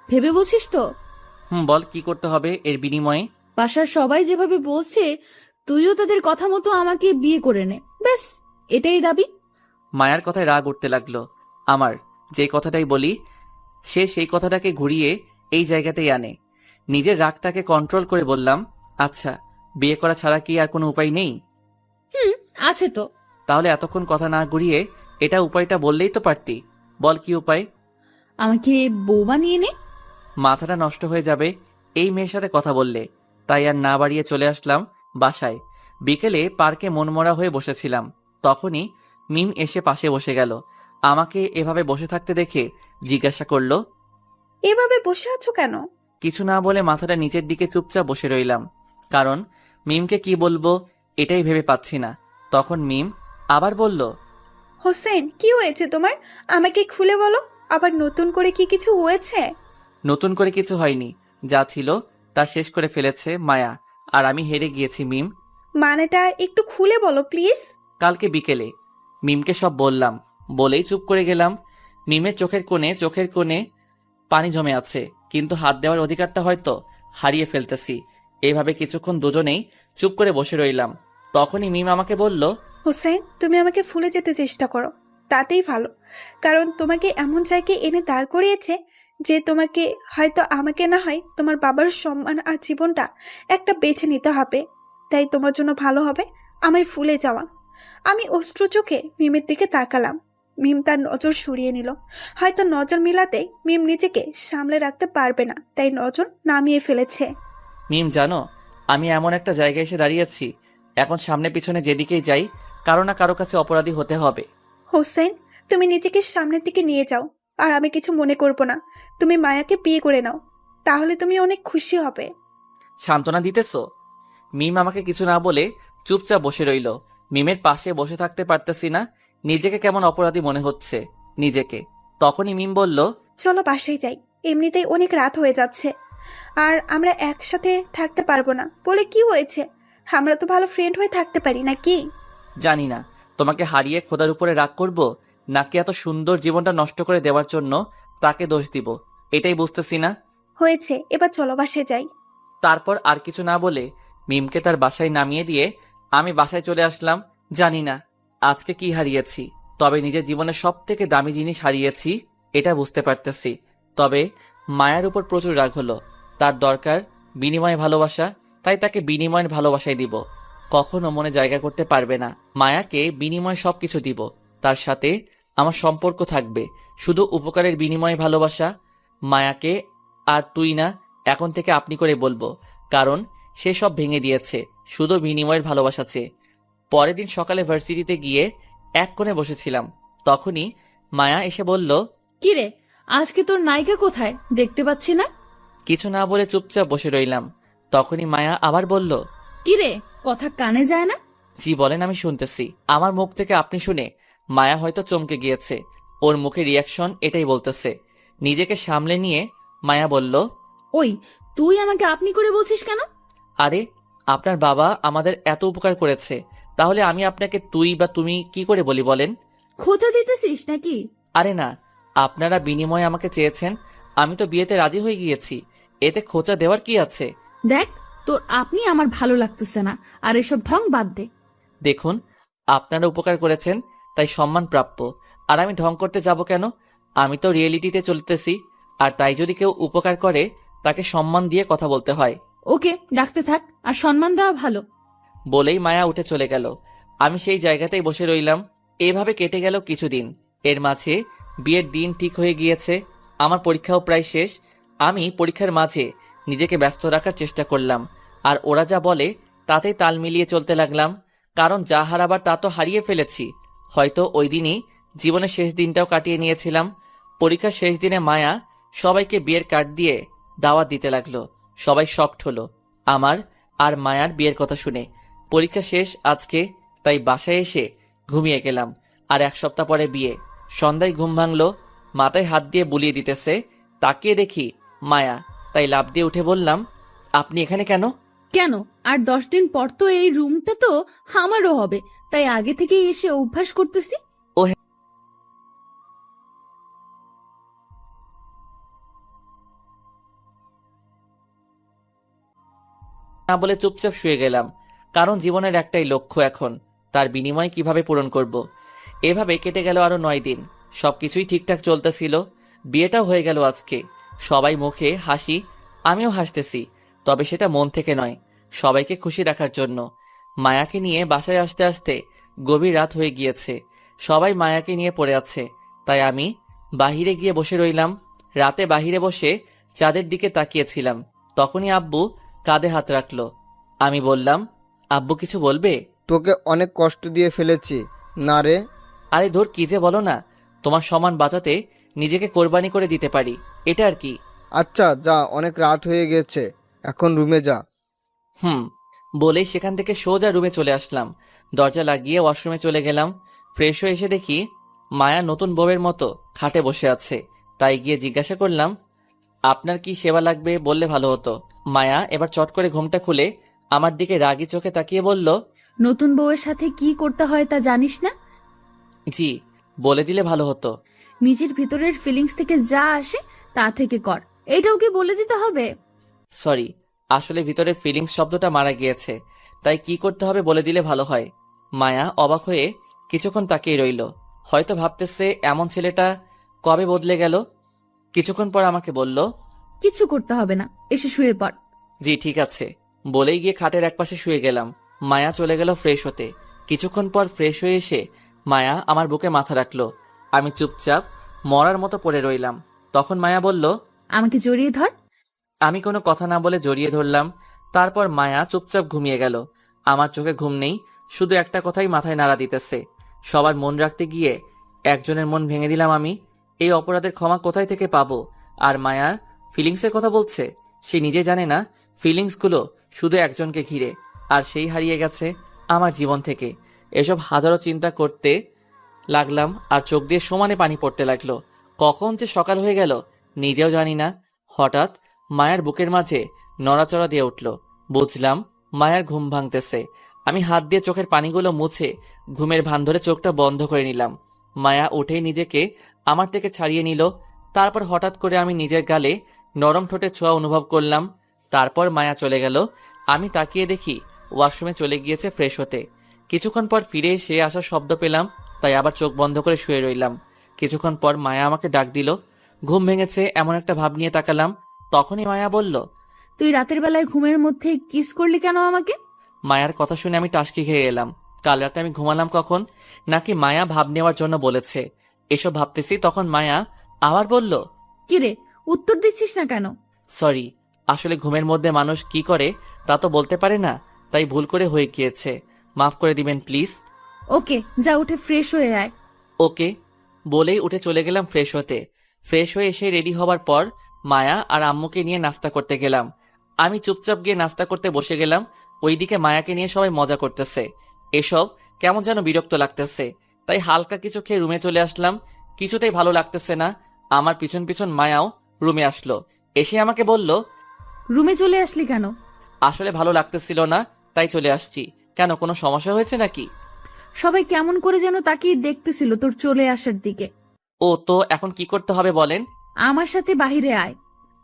S3: ভেবে বলছিস তো?
S1: বল কি করতে হবে এর বিনিময়ে?
S3: বাসার সবাই যেভাবে বলছে, তুইও তাদের কথা মতো আমাকে বিয়ে করে নে, ব্যাস এটাই দাবি।
S1: মায়ার কথায় রাগ উঠতে লাগলো আমার। যে কথাটাই বলি সে সেই কথাটাকে ঘুরিয়ে এই জায়গাতেই আনে। নিজের রাগটাকে কন্ট্রোল করে বললাম, আচ্ছা বিয়ে করা ছাড়া কি আর কোনো উপায় নেই?
S3: আছে তো।
S1: তাহলে এতক্ষণ কথা না ঘুরিয়ে এটা উপায়টা বললেই তো পারতি। বল কি উপায়?
S3: আমাকে বউ বানিয়ে নে।
S1: মাথাটা নষ্ট হয়ে যাবে এই মেয়ের সাথে কথা বললে। তাই আর না বাড়িয়ে চলে আসলাম বাসায়। বিকেলে পার্কে মনমরা হয়ে বসেছিলাম। তখনই মিম এসে পাশে বসে গেল। আমাকে এভাবে বসে থাকতে দেখে জিজ্ঞাসা করলো,
S4: এভাবে বসে আছো কেন?
S1: কিছু না বলে মাথাটা নিচের দিকে চুপচাপ বসে রইলাম, কারণ মিমকে কি বলবো এটাই ভেবে পাচ্ছি না। তখন মিম আবার বলল,
S4: হোসেন, কি হয়েছে তোমার? আমাকে খুলে বলো। আবার নতুন করে কি কিছু হয়েছে?
S1: নতুন করে কিছু হয়নি, যা ছিল তা শেষ করে ফেলেছে মায়া, আর আমি হেরে গিয়েছি মিম।
S4: মানেটা একটু খুলে বলো প্লিজ।
S1: কালকে বিকেলে মিমকে সব বললাম, বলেই চুপ করে গেলাম। মিমের চোখের কোণে পানি জমে আছে, কিন্তু হাত দেওয়ার অধিকারটা হয়তো হারিয়ে ফেলতেছি। এইভাবে কিছুক্ষণ দুজনেই চুপ করে বসে রইলাম। তখনই মিম আমাকে বলল,
S4: হোসেন, তুমি আমাকে ভুলে যেতে চেষ্টা করো, তাতেই ভালো। কারণ তোমাকে এমন জায়গায় এনে দাঁড় করিয়েছে যে তোমাকে হয়তো আমাকে না হয় তোমার বাবার সম্মান আর জীবনটা একটা বেছে নিতে হবে। তাই তোমার জন্য ভালো হবে আমায় ভুলে যাওয়া। আমি অশ্রু চোখে মিমের দিকে তাকালাম। মিম তার নজর সরিয়ে নিল। হয়তো নজর মিলাতে মিম নিজেকে সামলে রাখতে পারবে না, তাই নজর নামিয়ে ফেলেছে।
S1: মিম জানো, আমি এমন একটা জায়গায় এসে দাঁড়িয়েছি, এখন সামনে পিছনে যেদিকেই যাই কারো না কারো কাছে অপরাধী হতে হবে।
S4: হোসেন, তুমি নিজেকে সামনের দিকে নিয়ে যাও। আর আমি কিছু মনে করব না। তুমি মায়াকে বিয়ে করে নাও, তাহলে তুমি অনেক খুশি হবে।
S1: সান্ত্বনা দিতেছো? মিম আমাকে কিছু না বলে চুপচাপ বসে রইল। মিমের পাশে বসে থাকতে পারতেছি না, নিজেকে কেমন অপরাধী মনে হচ্ছে নিজেকে। তখনই মিম বলল,
S4: চলো বাসায় যাই, এমনিতেই অনেক রাত হয়ে যাচ্ছে। আর আমরা একসাথে থাকতে পারবো না বলে কি হয়েছে? আমরা তো ভালো ফ্রেন্ড হয়ে থাকতে পারি নাকি?
S1: জানি না তোমাকে হারিয়ে খোদার উপরে রাগ করব নাকি এত সুন্দর জীবনটা নষ্ট করে দেওয়ার জন্য তাকে দোষ দিব, এটাই বুঝতেছি না।
S4: হয়েছে, এবার চলো বাসায় যাই।
S1: তারপর আর কিছু না বলে মিমকে তার বাসায় নামিয়ে দিয়ে আমি বাসায় চলে আসলাম। জানি না আজকে কি হারিয়েছি, তবে নিজের জীবনের সব থেকে দামি জিনিস হারিয়েছি এটা বুঝতে পারতেছি। তবে মায়ার উপর প্রচুর রাগ হলো। তার দরকার বিনিময় ভালোবাসা, তাই তাকে বিনিময়ের ভালোবাসাই দিব। কখনো মনে জায়গা করতে পারবে না। মায়াকে বিনিময় সবকিছু দিব, তার সাথে আমার সম্পর্ক থাকবে শুধু উপকারের বিনিময়ে ভালোবাসা। মায়াকে আর তুই না, এখন থেকে আপনি করে বলবো, কারণ সে সব ভেঙে দিয়েছে শুধু বিনিময়ের ভালোবাসা চেয়ে। পরের দিন সকালে ভার্সিটিতে গিয়ে এক কোণে বসেছিলাম, তখনই মায়া এসে বলল,
S3: কি রে, আজকে তোর নায়িকা কোথায়? দেখতে পাচ্ছি না।
S1: কিছু না বলে চুপচাপ বসে রইলাম। তখনই মায়া আবার বলল,
S3: কি রে, কথা কানে যায় না?
S1: জি বলেন, আমি শুনতেছি। আমার মুখ থেকে আপনি শুনে মায়া হয়তো চমকে গিয়েছে, ওর মুখে রিয়াকশন এটাই বলতেছে। নিজেকে সামলে নিয়ে মায়া বলল,
S3: ওই, তুই আমাকে আপনি করে বলছিস কেন?
S1: আরে আপনার বাবা আমাদের এত উপকার করেছে, তাহলে আমি আপনাকে তুই বা তুমি কি করে বলি বলেন?
S3: খোঁচা দিতেছিস নাকি?
S1: আরে না, আপনারা বিনিময়ে আমাকে চেয়েছেন, আমি তো বিয়েতে রাজি হয়ে গিয়েছি, এতে খোঁচা দেওয়ার কি আছে?
S3: দেখ, তোর আপনি আমার ভালো লাগতেছে না, আর এসব ঢং বাদ দে।
S1: দেখুন, আপনারা উপকার করেছেন তাই সম্মান প্রাপ্য, আর আমি ঢং করতে যাব কেন? আমি তো রিয়েলিটিতে চলতেছি, আর তাই যদি কেউ উপকার করে তাকে সম্মান দিয়ে কথা বলতে হয়।
S3: ওকে, ডাকতে থাক, আর সম্মান দেওয়া ভালো।
S1: বলেই মায়া উঠে চলে গেল। আমি সেই জায়গাতেই বসে রইলাম। এভাবে কেটে গেল কিছুদিন। এর মাঝে বিয়ের দিন ঠিক হয়ে গিয়েছে, আমার পরীক্ষাও প্রায় শেষ। আমি পরীক্ষার মাঝে নিজেকে ব্যস্ত রাখার চেষ্টা করলাম, আর ওরা যা বলে তাতেই তাল মিলিয়ে চলতে লাগলাম, কারণ যা হারাবার তা তো হারিয়ে ফেলেছি। হয়তো ওই দিনই জীবনের শেষ দিনটাও কাটিয়ে নিয়েছিলাম। পরীক্ষার শেষ দিনে মায়া সবাইকে বিয়ের কার্ড দিয়ে দাওয়াত দিতে লাগলো। সবাই শকড হলো আমার আর মায়ার বিয়ের কথা শুনে। পরীক্ষা শেষ আজকে, তাই বাসায় এসে ঘুমিয়ে গেলাম। আর এক সপ্তাহ পরে বিয়ে। সন্ধ্যায় ঘুম ভাঙলো, মাথায় হাত দিয়ে বুলিয়ে দিতেছে। তাকিয়ে দেখি মায়া, তাই লাফ দিয়ে উঠে বললাম, আপনি এখানে কেন?
S3: কেন, আর 10 দিন পর তো এই রুমটা তো আমারও হবে, তাই আগে থেকে এসে অভ্যাস করতেছি।
S1: না বলে চুপচাপ শুয়ে গেলাম, কারণ জীবনের একটাই লক্ষ্য এখন, তার বিনিময় কিভাবে পূরণ করব। এভাবে কেটে গেল আরো 9 দিন। সবকিছুই ঠিকঠাক চলতেছিল। বিয়েটাও হয়ে গেল আজকে। সবাই মুখে হাসি, আমিও হাসতেছি, তবে সেটা মন থেকে নয়, সবাইকে খুশি রাখার জন্য। মায়াকে নিয়ে বাসায় আসতে আসতে গভীর রাত হয়ে গিয়েছে। সবাই মায়াকে নিয়ে পড়ে আছে, তাই আমি বাহিরে গিয়ে বসে রইলাম। রাতে বাহিরে বসে চাঁদের দিকে তাকিয়েছিলাম, তখনই আব্বু কাঁধে হাত রাখলো। আমি বললাম, আব্বু কিছু বলবে?
S5: তোকে অনেক কষ্ট দিয়ে ফেলেছি না রে।
S1: আরে ধর, কি যে বলো না, তোমার সম্মান বাঁচাতে নিজেকে কোরবানি করে দিতে পারি, এটা আর কি।
S5: আচ্ছা যা, অনেক রাত হয়ে গেছে, এখন রুমে যা।
S1: বলেই সেখান থেকে সোজা রুমে চলে আসলাম। দরজা লাগিয়ে ওয়াশরুমে চলে গেলাম। ফ্রেশ হয়ে এসে দেখি মায়া নতুন বউয়ের মতো খাটে বসে আছে, তাই গিয়ে জিজ্ঞাসা করলাম, আপনার কি সেবা লাগবে বললে ভালো হতো। মায়া এবার চট করে ঘুমটা খুলে আমার দিকে রাগী চোখে তাকিয়ে বলল,
S3: নতুন বউয়ের সাথে কি করতে হয় তা জানিস না?
S1: জি, বলে দিলে ভালো হতো।
S3: নিজের ভিতরের ফিলিংস থেকে যা আসে তা থেকে কর, এটাও কি বলে দিতে হবে?
S1: সরি, আসলে ভিতরের ফিলিংস শব্দটা মারা গিয়েছে, তাই কি করতে হবে বলে দিলে ভালো হয়। মায়া অবাক হয়ে কিছুক্ষণ তাকিয়ে রইল, হয়তো ভাবতেছে এমন ছেলেটা কবে বদলে গেল। কিছুক্ষণ পর আমাকে বলল,
S3: কিছু করতে হবে না, এসে শুয়ে পড়।
S1: জি ঠিক আছে, বলেই গিয়ে খাটের একপাশে শুয়ে গেলাম। মায়া চলে গেল ফ্রেশ হতে। কিছুক্ষণ পর ফ্রেশ হয়ে এসে মায়া আমার বুকে মাথা রাখলো। আমি চুপচাপ মরার মতো পড়ে রইলাম। তখন মায়া বলল,
S3: আমাকে জড়িয়ে ধর।
S1: আমি কোনো কথা না বলে জড়িয়ে ধরলাম। তারপর মায়া চুপচাপ ঘুমিয়ে গেল। আমার চোখে ঘুম নেই, শুধু একটা কথাই মাথায় নাড়া দিতেছে। সবার মন রাখতে গিয়ে একজনের মন ভেঙে দিলাম আমি। এই অপরাধের ক্ষমা কোথায় থেকে পাবো? আর মায়ার ফিলিংসের কথা বলছে, সে নিজে জানে না ফিলিংসগুলো শুধু একজনকে ঘিরে, আর সেই হারিয়ে গেছে আমার জীবন থেকে। এসব হাজারো চিন্তা করতে লাগলাম আর চোখ দিয়ে সমানে পানি পড়তে লাগলো। কখন যে সকাল হয়ে গেল নিজেও জানি না। হঠাৎ মায়ার বুকের মাঝে নড়াচড়া দিয়ে উঠল। বুঝলাম মায়ার ঘুম ভাঙতেছে। আমি হাত দিয়ে চোখের পানিগুলো মুছে ঘুমের ভান ধরে চোখটা বন্ধ করে নিলাম। মায়া উঠেই নিজেকে আমার থেকে ছাড়িয়ে নিল। তারপর হঠাৎ করে আমি নিজের গালে নরম ঠোঁটের ছোঁয়া অনুভব করলাম। তারপর মায়া চলে গেল। আমি তাকিয়ে দেখি ওয়াশরুমে চলে গিয়েছে ফ্রেশ হতে। কিছুক্ষণ পর ফিরে এসে আসার শব্দ পেলাম, তাই আবার চোখ বন্ধ করে শুয়ে রইলাম। কিছুক্ষণ পর মায়া আমাকে ডাক দিল। ঘুম ভেঙেছে এমন একটা ভাব নিয়ে তাকালাম। তখনই মায়া বলল,
S3: তুই রাতের বেলায় ঘুমের মধ্যে কিস করলি কেন আমাকে?
S1: মায়ার কথা শুনে আমি টাসকি খেয়ে এলাম। কাল রাতে আমি ঘুমালাম কখন? নাকি মায়া ভাব নেওয়ার জন্য বলেছে? এসব ভাবতেছি তখন মায়া আবার বলল,
S3: কিরে, উত্তর দিচ্ছিস না কেন?
S1: সরি, আসলে ঘুমের মধ্যে মানুষ কি করে তা তো বলতে পারে না, তাই ভুল করে হয়ে গিয়েছে, মাফ করে দিবেন প্লিজ।
S3: ওকে, যা উঠে ফ্রেশ হয়ে আয়।
S1: ওকে বলেই উঠে চলে গেলাম ফ্রেশ হতে। ফ্রেশ হয়ে এসে রেডি হবার পর মায়া আর আম্মুকে নিয়ে নাস্তা করতে গেলাম। আমি চুপচাপ গিয়ে নাস্তা করতে বসে গেলাম। ওইদিকে মায়াকে নিয়ে সবাই মজা করতেছে। এসব কেমন যেন বিরক্ত লাগতেছে, তাই হালকা কিছু খেয়ে রুমে চলে আসলাম। কিছুতেই ভালো লাগতেছে না। আমার পিছন পিছন মায়াও রুমে আসলো। এসে আমাকে বলল,
S3: রুমে চলে আসলি কেন?
S1: আসলে ভালো লাগতেছিল না তাই চলে আসছি। কেন, কোনো সমস্যা হয়েছে নাকি?
S3: সবাই কেমন করে যেন তাকিয়ে দেখতেছিল তোর চলে আসার দিকে।
S1: ও তো এখন কি করতে হবে বলেন?
S3: আমার সাথে বাহিরে আয়,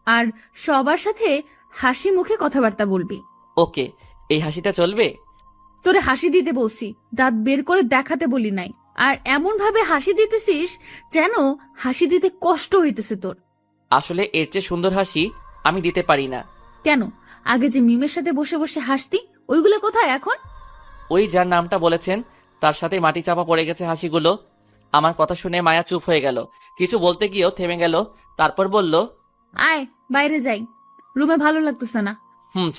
S3: আর সবার সাথে হাসি মুখে কথাবার্তা বলবি।
S1: ওকে, এই হাসিটা চলবে?
S3: তোরে হাসি দিতে বলছি, দাঁত বের করে দেখাতে বলি নাই। আর এমন ভাবে হাসি দিতেছিস যেন হাসি দিতে কষ্ট হইতেছে তোর।
S1: আসলে এর চেয়ে সুন্দর হাসি আমি দিতে পারি না।
S3: কেন, আগে যে মিমের সাথে বসে বসে হাসতি, ওইগুলো কোথায় এখন?
S1: ওই যার নামটা বলেছেন তার সাথে মাটি চাপা পড়ে গেছে হাসিগুলো। আমার কথা শুনে মায়া চুপ হয়ে গেল। কিছু বলতে গিয়েও থেমে গেল। তারপর বলল,
S3: আয় বাইরে যাই, রুমে ভালো লাগতেছে না।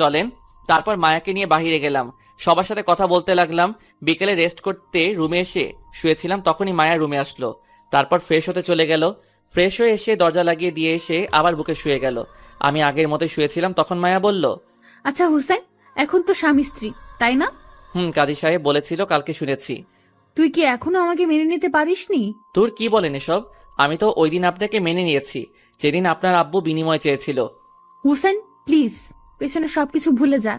S1: চলেন। তারপর মায়াকে নিয়ে বাহিরে গেলাম। সবার সাথে কথা বলতে লাগলাম। বিকেলে রেস্ট করতে রুমে এসে শুয়েছিলাম, তখনই মায়া রুমে আসলো। তারপর ফ্রেশ হতে চলে গেল। ফ্রেশ হয়ে এসে দরজা লাগিয়ে দিয়ে এসে আবার বুকে শুয়ে গেল। আমি আগের মতোই শুয়েছিলাম। তখন মায়া বলল,
S3: আচ্ছা হুসেন, এখন তো স্বামী স্ত্রী, তাই না?
S1: কাজী সাহেব বলেছিল, কালকে শুনেছি।
S3: তুই কি এখনো আমাকে মেনে নিতে পারিসনি?
S1: তোর কি বলেন এসব? আমি তো ওই দিন আপনাকে মেনে নিয়েছি, যেদিন আপনার আব্বু বিনিময় চেয়েছিল।
S3: হুসেন প্লিজ, পেছনে সবকিছু ভুলে যা।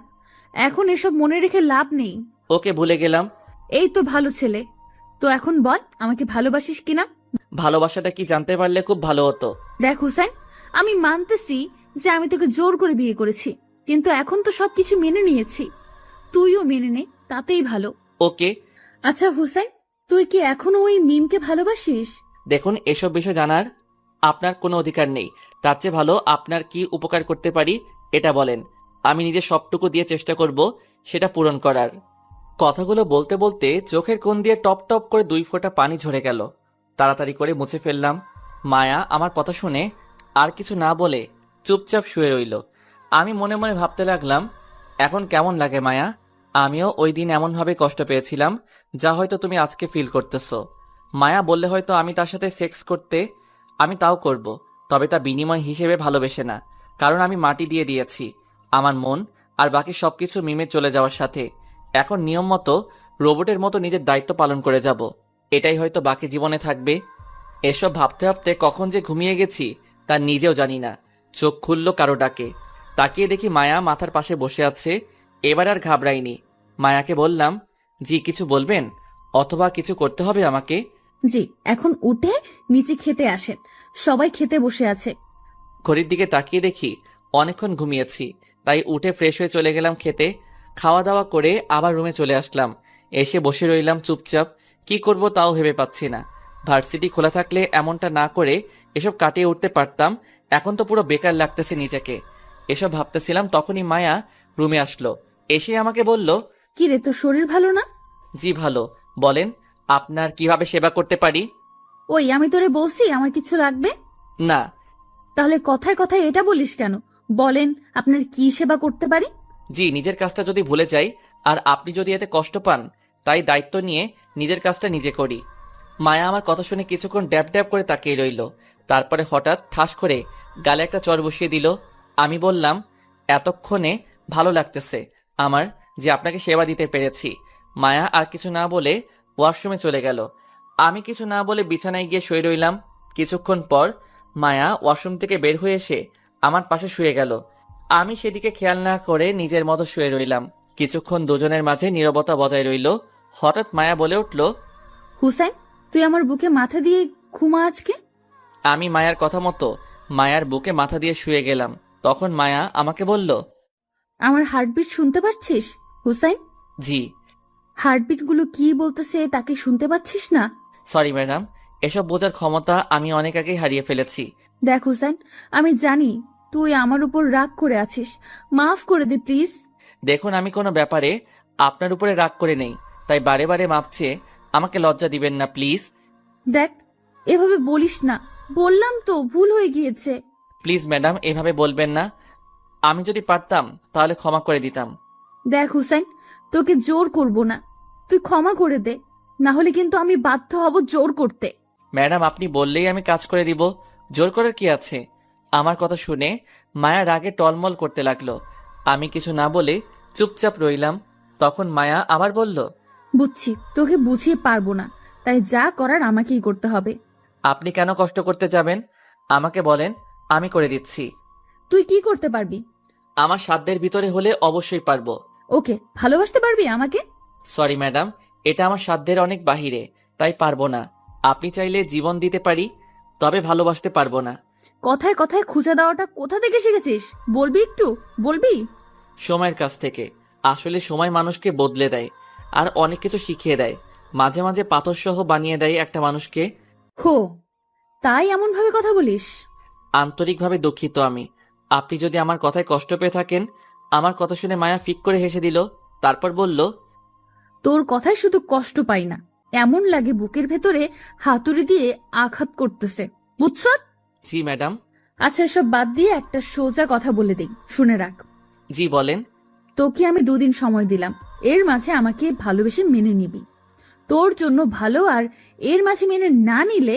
S3: এখন এসব মনে রেখে লাভ নেই।
S1: ওকে, ভুলে গেলাম।
S3: এই তো ভালো ছেলে। তো এখন বল, আমাকে ভালোবাসিস কিনা?
S1: ভালোবাসাটা কি জানতে পারলে খুব ভালো হতো।
S3: দেখ হুসেন, আমি মানতেছি যে আমি তোকে জোর করে বিয়ে করেছি, কিন্তু এখন তো সবকিছু মেনে নিয়েছি। তুইও মেনে নে, তাতেই ভালো।
S1: ওকে।
S3: আচ্ছা হুসেন, তুই কি এখনো ওই মিমকে ভালোবাসিস?
S1: দেখুন, এসব বিষয় জানার আপনার কোনো অধিকার নেই। তার চেয়ে ভালো আপনার কি উপকার করতে পারি এটা বলেন। আমি নিজে সবটুকু দিয়ে চেষ্টা করব সেটা পূরণ করার। কথাগুলো বলতে বলতে চোখের কোণ দিয়ে টপ টপ করে 2 ফোঁটা পানি ঝরে গেল। তাড়াতাড়ি করে মুছে ফেললাম। মায়া আমার কথা শুনে আর কিছু না বলে চুপচাপ শুয়ে রইল। আমি মনে মনে ভাবতে লাগলাম, এখন কেমন লাগে মায়া? আমিও ওই দিন এমনভাবে কষ্ট পেয়েছিলাম যা হয়তো তুমি আজকে ফিল করতেছো। মায়া বললে হয়তো আমি তার সাথে সেক্স করতে আমি তাও করব, তবে তা বিনিময় হিসেবে ভালোবেসে না। কারণ আমি মাটি দিয়ে দিয়েছি আমার মন আর বাকি সবকিছু মিমে চলে যাওয়ার সাথে। এখন নিয়ম মতো রোবটের মতো নিজের দায়িত্ব পালন করে যাব। এটাই হয়তো বাকি জীবনে থাকবে। এসব ভাবতে ভাবতে কখন যে ঘুমিয়ে গেছি তা নিজেও জানি না। চোখ খুলল কারো ডাকে। তাকিয়ে দেখি মায়া মাথার পাশে বসে আছে। এবার আর ঘাবড়াইনি। মায়াকে বললাম, জি কিছু বলবেন অথবা কিছু করতে হবে আমাকে?
S3: জি, এখন উঠে নিচে খেতে আসেন, সবাই খেতে বসে আছে।
S1: ঘড়ির দিকে তাকিয়ে দেখি অনেকক্ষণ ঘুমিয়েছি, তাই উঠে ফ্রেশ হয়ে চলে গেলাম খেতে। খাওয়া দাওয়া করে আবার রুমে চলে আসলাম। এসে বসে রইলাম চুপচাপ। কি করব তাও ভেবে পাচ্ছি না। ভার্সিটি খোলা থাকলে এমনটা না করে এসব কাটিয়ে উঠতে পারতাম। এখন তো পুরো বেকার লাগতেছে নিজেকে। এসব ভাবতেছিলাম তখনই মায়া রুমে আসলো। এসে আমাকে বলল,
S3: কি রে, তোর শরীর ভালো না?
S1: জি ভালো। বলেন আপনার কিভাবে সেবা করতে পারি?
S3: ওই আমি তোরে বলছি আমার কিছু লাগবে
S1: না।
S3: তাহলে কথায় কথায় এটা বলিস কেন? বলেন আপনার কি সেবা করতে পারি?
S1: জি, নিজের কাজটা যদি ভুলে যাই আর আপনি যদি এতে কষ্ট পান, তাই দায়িত্ব নিয়ে নিজের কাজটা নিজে করি। মায়া আমার কথা শুনে কিছুক্ষণ ড্যাব ড্যাব করে তাকিয়ে রইল। তারপরে হঠাৎ ঠাস করে গালে একটা চড় বসিয়ে দিল। আমি বললাম, এতক্ষণে ভালো লাগতেছে আমার যে আপনাকে সেবা দিতে পেরেছি। মায়া আর কিছু না বলে ওয়াশরুমে চলে গেল। আমি কিছু না বলে বিছানায় গিয়ে শুয়ে রইলাম। কিছুক্ষণ পর মায়া ওয়াশরুম থেকে বের হয়ে এসে আমার পাশে শুয়ে গেল। আমি সেদিকে খেয়াল না করে নিজের মতো শুয়ে রইলাম। কিছুক্ষণ দুজনের মাঝে নীরবতা বজায় রইল। হঠাৎ মায়া বলে উঠল,
S3: হুসাইন, তুই আমার বুকে মাথা দিয়ে ঘুমা আজকে।
S1: আমি মায়ার কথা মতো মায়ার বুকে মাথা দিয়ে শুয়ে গেলাম। তখন মায়া আমাকে বলল,
S3: আমার হার্টবিট শুনতে পাচ্ছিস হুসাইন?
S1: জি।
S3: হার্টবিট গুলো কি বলতেছে তাকে শুনতে পাচ্ছিস না?
S1: সরি ম্যাডাম, এসব বোঝার ক্ষমতা আমি অনেক আগেই হারিয়ে ফেলেছি।
S3: দেখ হুসাইন, আমি জানি তুই আমার উপর রাগ করে আছিস, মাফ করে দে প্লিজ।
S1: দেখুন, আমি কোনো ব্যাপারে আপনার উপরে রাগ করে নেই, তাই বারে বারে মাপ চেয়ে আমাকে লজ্জা দিবেন না প্লিজ।
S3: দেখ, এভাবে বলিস না, বললাম তো ভুল হয়ে গিয়েছে।
S1: প্লিজ ম্যাডাম, এভাবে বলবেন না। আমি যদি পারতাম তাহলে ক্ষমা করে দিতাম।
S3: দেখ হুসাইন, তোকে জোর করব না, তুই ক্ষমা করে দে, না হলে কিন্তু আমি বাধ্য হব জোর করতে।
S1: ম্যাডাম, আপনি বললেই আমি কাজ করে দিব, জোর করার কি আছে? আমার কথা শুনে মায়া রাগে টলমল করতে লাগলো। আমি কিছু না বলে চুপচাপ রইলাম। তখন মায়া আবার বলল,
S3: বুঝছি তোকে বুঝিয়ে পারবো না, তাই যা করার আমাকেই করতে হবে।
S1: আপনি কেন কষ্ট করতে যাবেন? আমাকে বলেন, আমি করে দিচ্ছি।
S3: তুই কি করতে পারবি?
S1: আমার সাধ্যের ভিতরে হলে অবশ্যই পারবো।
S3: ওকে, ভালোবাসতে পারবি আমাকে?
S1: সরি ম্যাডাম, এটা আমার সাধ্যের অনেক বাহিরে, তাই পারবো না। আপনি চাইলে জীবন দিতে পারি, তবে ভালোবাসতে পারবো না।
S3: কথায় কথায় খুঁজে দেওয়াটা কোথা থেকে শিখেছিস? বলবি একটু, বলবি?
S1: সময়ের কাছ থেকে। আসলে সময় মানুষকে বদলে দেয় আর অনেক কিছু শিখিয়ে দেয়। মাঝে মাঝে পাথরসহ বানিয়ে দেয় একটা মানুষকে।
S3: হো, তাই এমন ভাবে কথা বলিস?
S1: আন্তরিকভাবে দুঃখিত আমি। আপনি যদি আমার কথায় কষ্ট পেয়ে থাকেন। আমার কথা শুনে মায়া ফিক করে হেসে দিল। তারপর বলল,
S3: তোর কথায় শুধু কষ্ট পাই না, এমন লাগে বুকের ভেতরে হাতুড়ি দিয়ে আঘাত করতেছে, বুঝছ?
S1: জি ম্যাডাম।
S3: আচ্ছা, এসব বাদ দিয়ে একটা সোজা কথা বলে দেই, শুনে রাখ।
S1: জি বলেন।
S3: তোকে আমি 2 দিন সময় দিলাম, এর মাঝে আমাকে ভালোবেসে মেনে নিবি। তোর জন্য ভালো, আর এর মাঝে মেনে না নিলে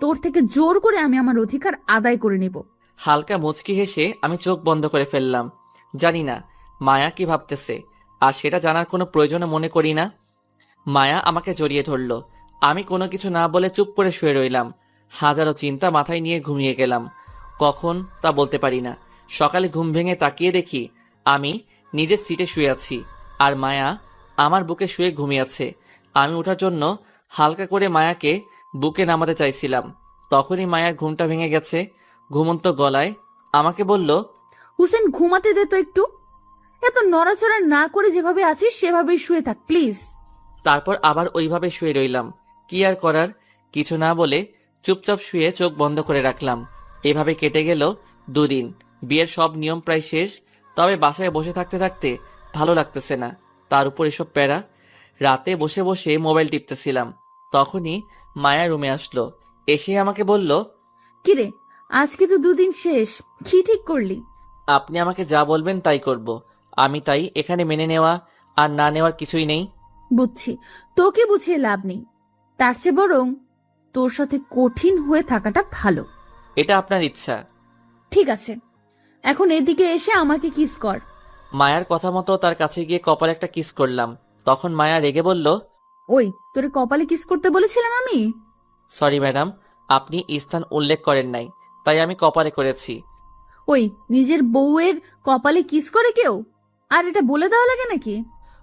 S3: তোর থেকে জোর করে আমি আমার অধিকার আদায় করে নেব।
S1: হালকা মুচকি হেসে আমি চোখ বন্ধ করে ফেললাম। জানি না মায়া কি ভাবতেছে, আর সেটা জানার কোনো প্রয়োজনও মনে করি না। মায়া আমাকে জড়িয়ে ধরল। আমি কোনো কিছু না বলে চুপ করে শুয়ে রইলাম। হাজারো চিন্তা মাথায় নিয়ে ঘুমিয়ে গেলাম। কখন তা বলতে পারি না। সকালে ঘুম ভেঙে তাকিয়ে দেখি আমি নিজের সিটে শুয়ে আছি, আর মায়া আমার বুকে শুয়ে ঘুমিয়ে আছে। আমি ওঠার জন্য হালকা করে মায়াকে বুকে নামাতে চাইছিলাম, তখনই মায়ার ঘুমটা ভেঙে গেছে। ঘুমন্ত গলায় আমাকে বলল,
S3: হুসেন, ঘুমাতে দে তো একটু, এত নড়াচড়া না করে যেভাবে আছিস সেভাবেই শুয়ে থাক প্লিজ।
S1: তারপর আবার ওইভাবে শুয়ে রইলাম। কি আর করার, কিছু না বলে চুপচাপ শুয়ে চোখ বন্ধ করে রাখলাম। এভাবে কেটে গেল 2 দিন। বিয়ের সব নিয়ম প্রায় শেষ, তবে বাসায় বসে থাকতে থাকতে ভালো লাগতেছে না। তার উপর এসব প্যারা। রাতে বসে বসে মোবাইল টিপতেছিলাম, তখনই মায়া রুমে আসলো। এসে আমাকে বলল,
S3: কিরে, আজকে তো 2 দিন শেষ, কি ঠিক করলি?
S1: আপনি আমাকে যা বলবেন তাই করব। আমি তাই এখানে মেনে নেওয়া আর না নেওয়ার কিছুই নেই।
S3: বুঝছি, তোকে বুঝিয়ে লাভ নেই, তার চেয়ে বরং তোর সাথে কঠিন হয়ে থাকাটা ভালো।
S1: এটা আপনার ইচ্ছা।
S3: ঠিক আছে, এখন এদিকে এসে আমাকে কিস কর।
S1: মায়ার কথা মতো তার কাছে গিয়ে কপালে একটা কিস করলাম। তখন মায়া রেগে বলল,
S3: ওই, তোরে কপালে কিস করতে বলেছিলাম আমি?
S1: সরি ম্যাডাম, আপনি স্থান উল্লেখ করেন নাই, তাই আমি কপালে করেছি।
S3: ওই, নিজের বউয়ের কপালে কিস করে কেউ? আর এটা বলে দেওয়া লাগে নাকি?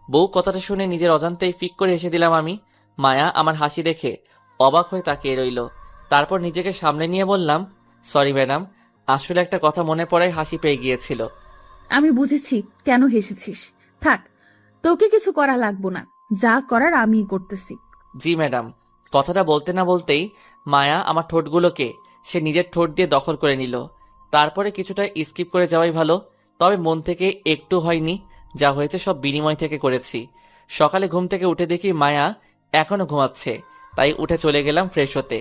S1: বউ কথাটা শুনে নিজের অজান্তেই ফিক করে হেসে দিলাম আমি। মায়া আমার হাসি দেখে অবাক হয়ে তাকিয়ে রইল। তারপর নিজেকে সামনে নিয়ে বললাম, সরি ম্যাডাম, আসলে একটা কথা মনে পড়ায় হাসি পেয়ে গিয়েছিল।
S3: আমি বুঝেছি কেন হেসেছিস। থাক, তোকে কিছু করা লাগবো না, যা করার আমিই করতেছি।
S1: জি ম্যাডাম। কথাটা বলতে না বলতেই মায়া আমার ঠোঁটগুলোকে সে নিজের ঠোঁট দিয়ে দখল করে নিল। তারপরে কিছুটা স্কিপ করে যাওয়াই ভালো, তবে মন থেকে একটু হয়নি, যা হয়েছে সব বিনিময় থেকে করেছি। সকালে ঘুম থেকে উঠে দেখি মায়া এখনো ঘুমাচ্ছে, তাই উঠে চলে গেলাম ফ্রেশ হতে।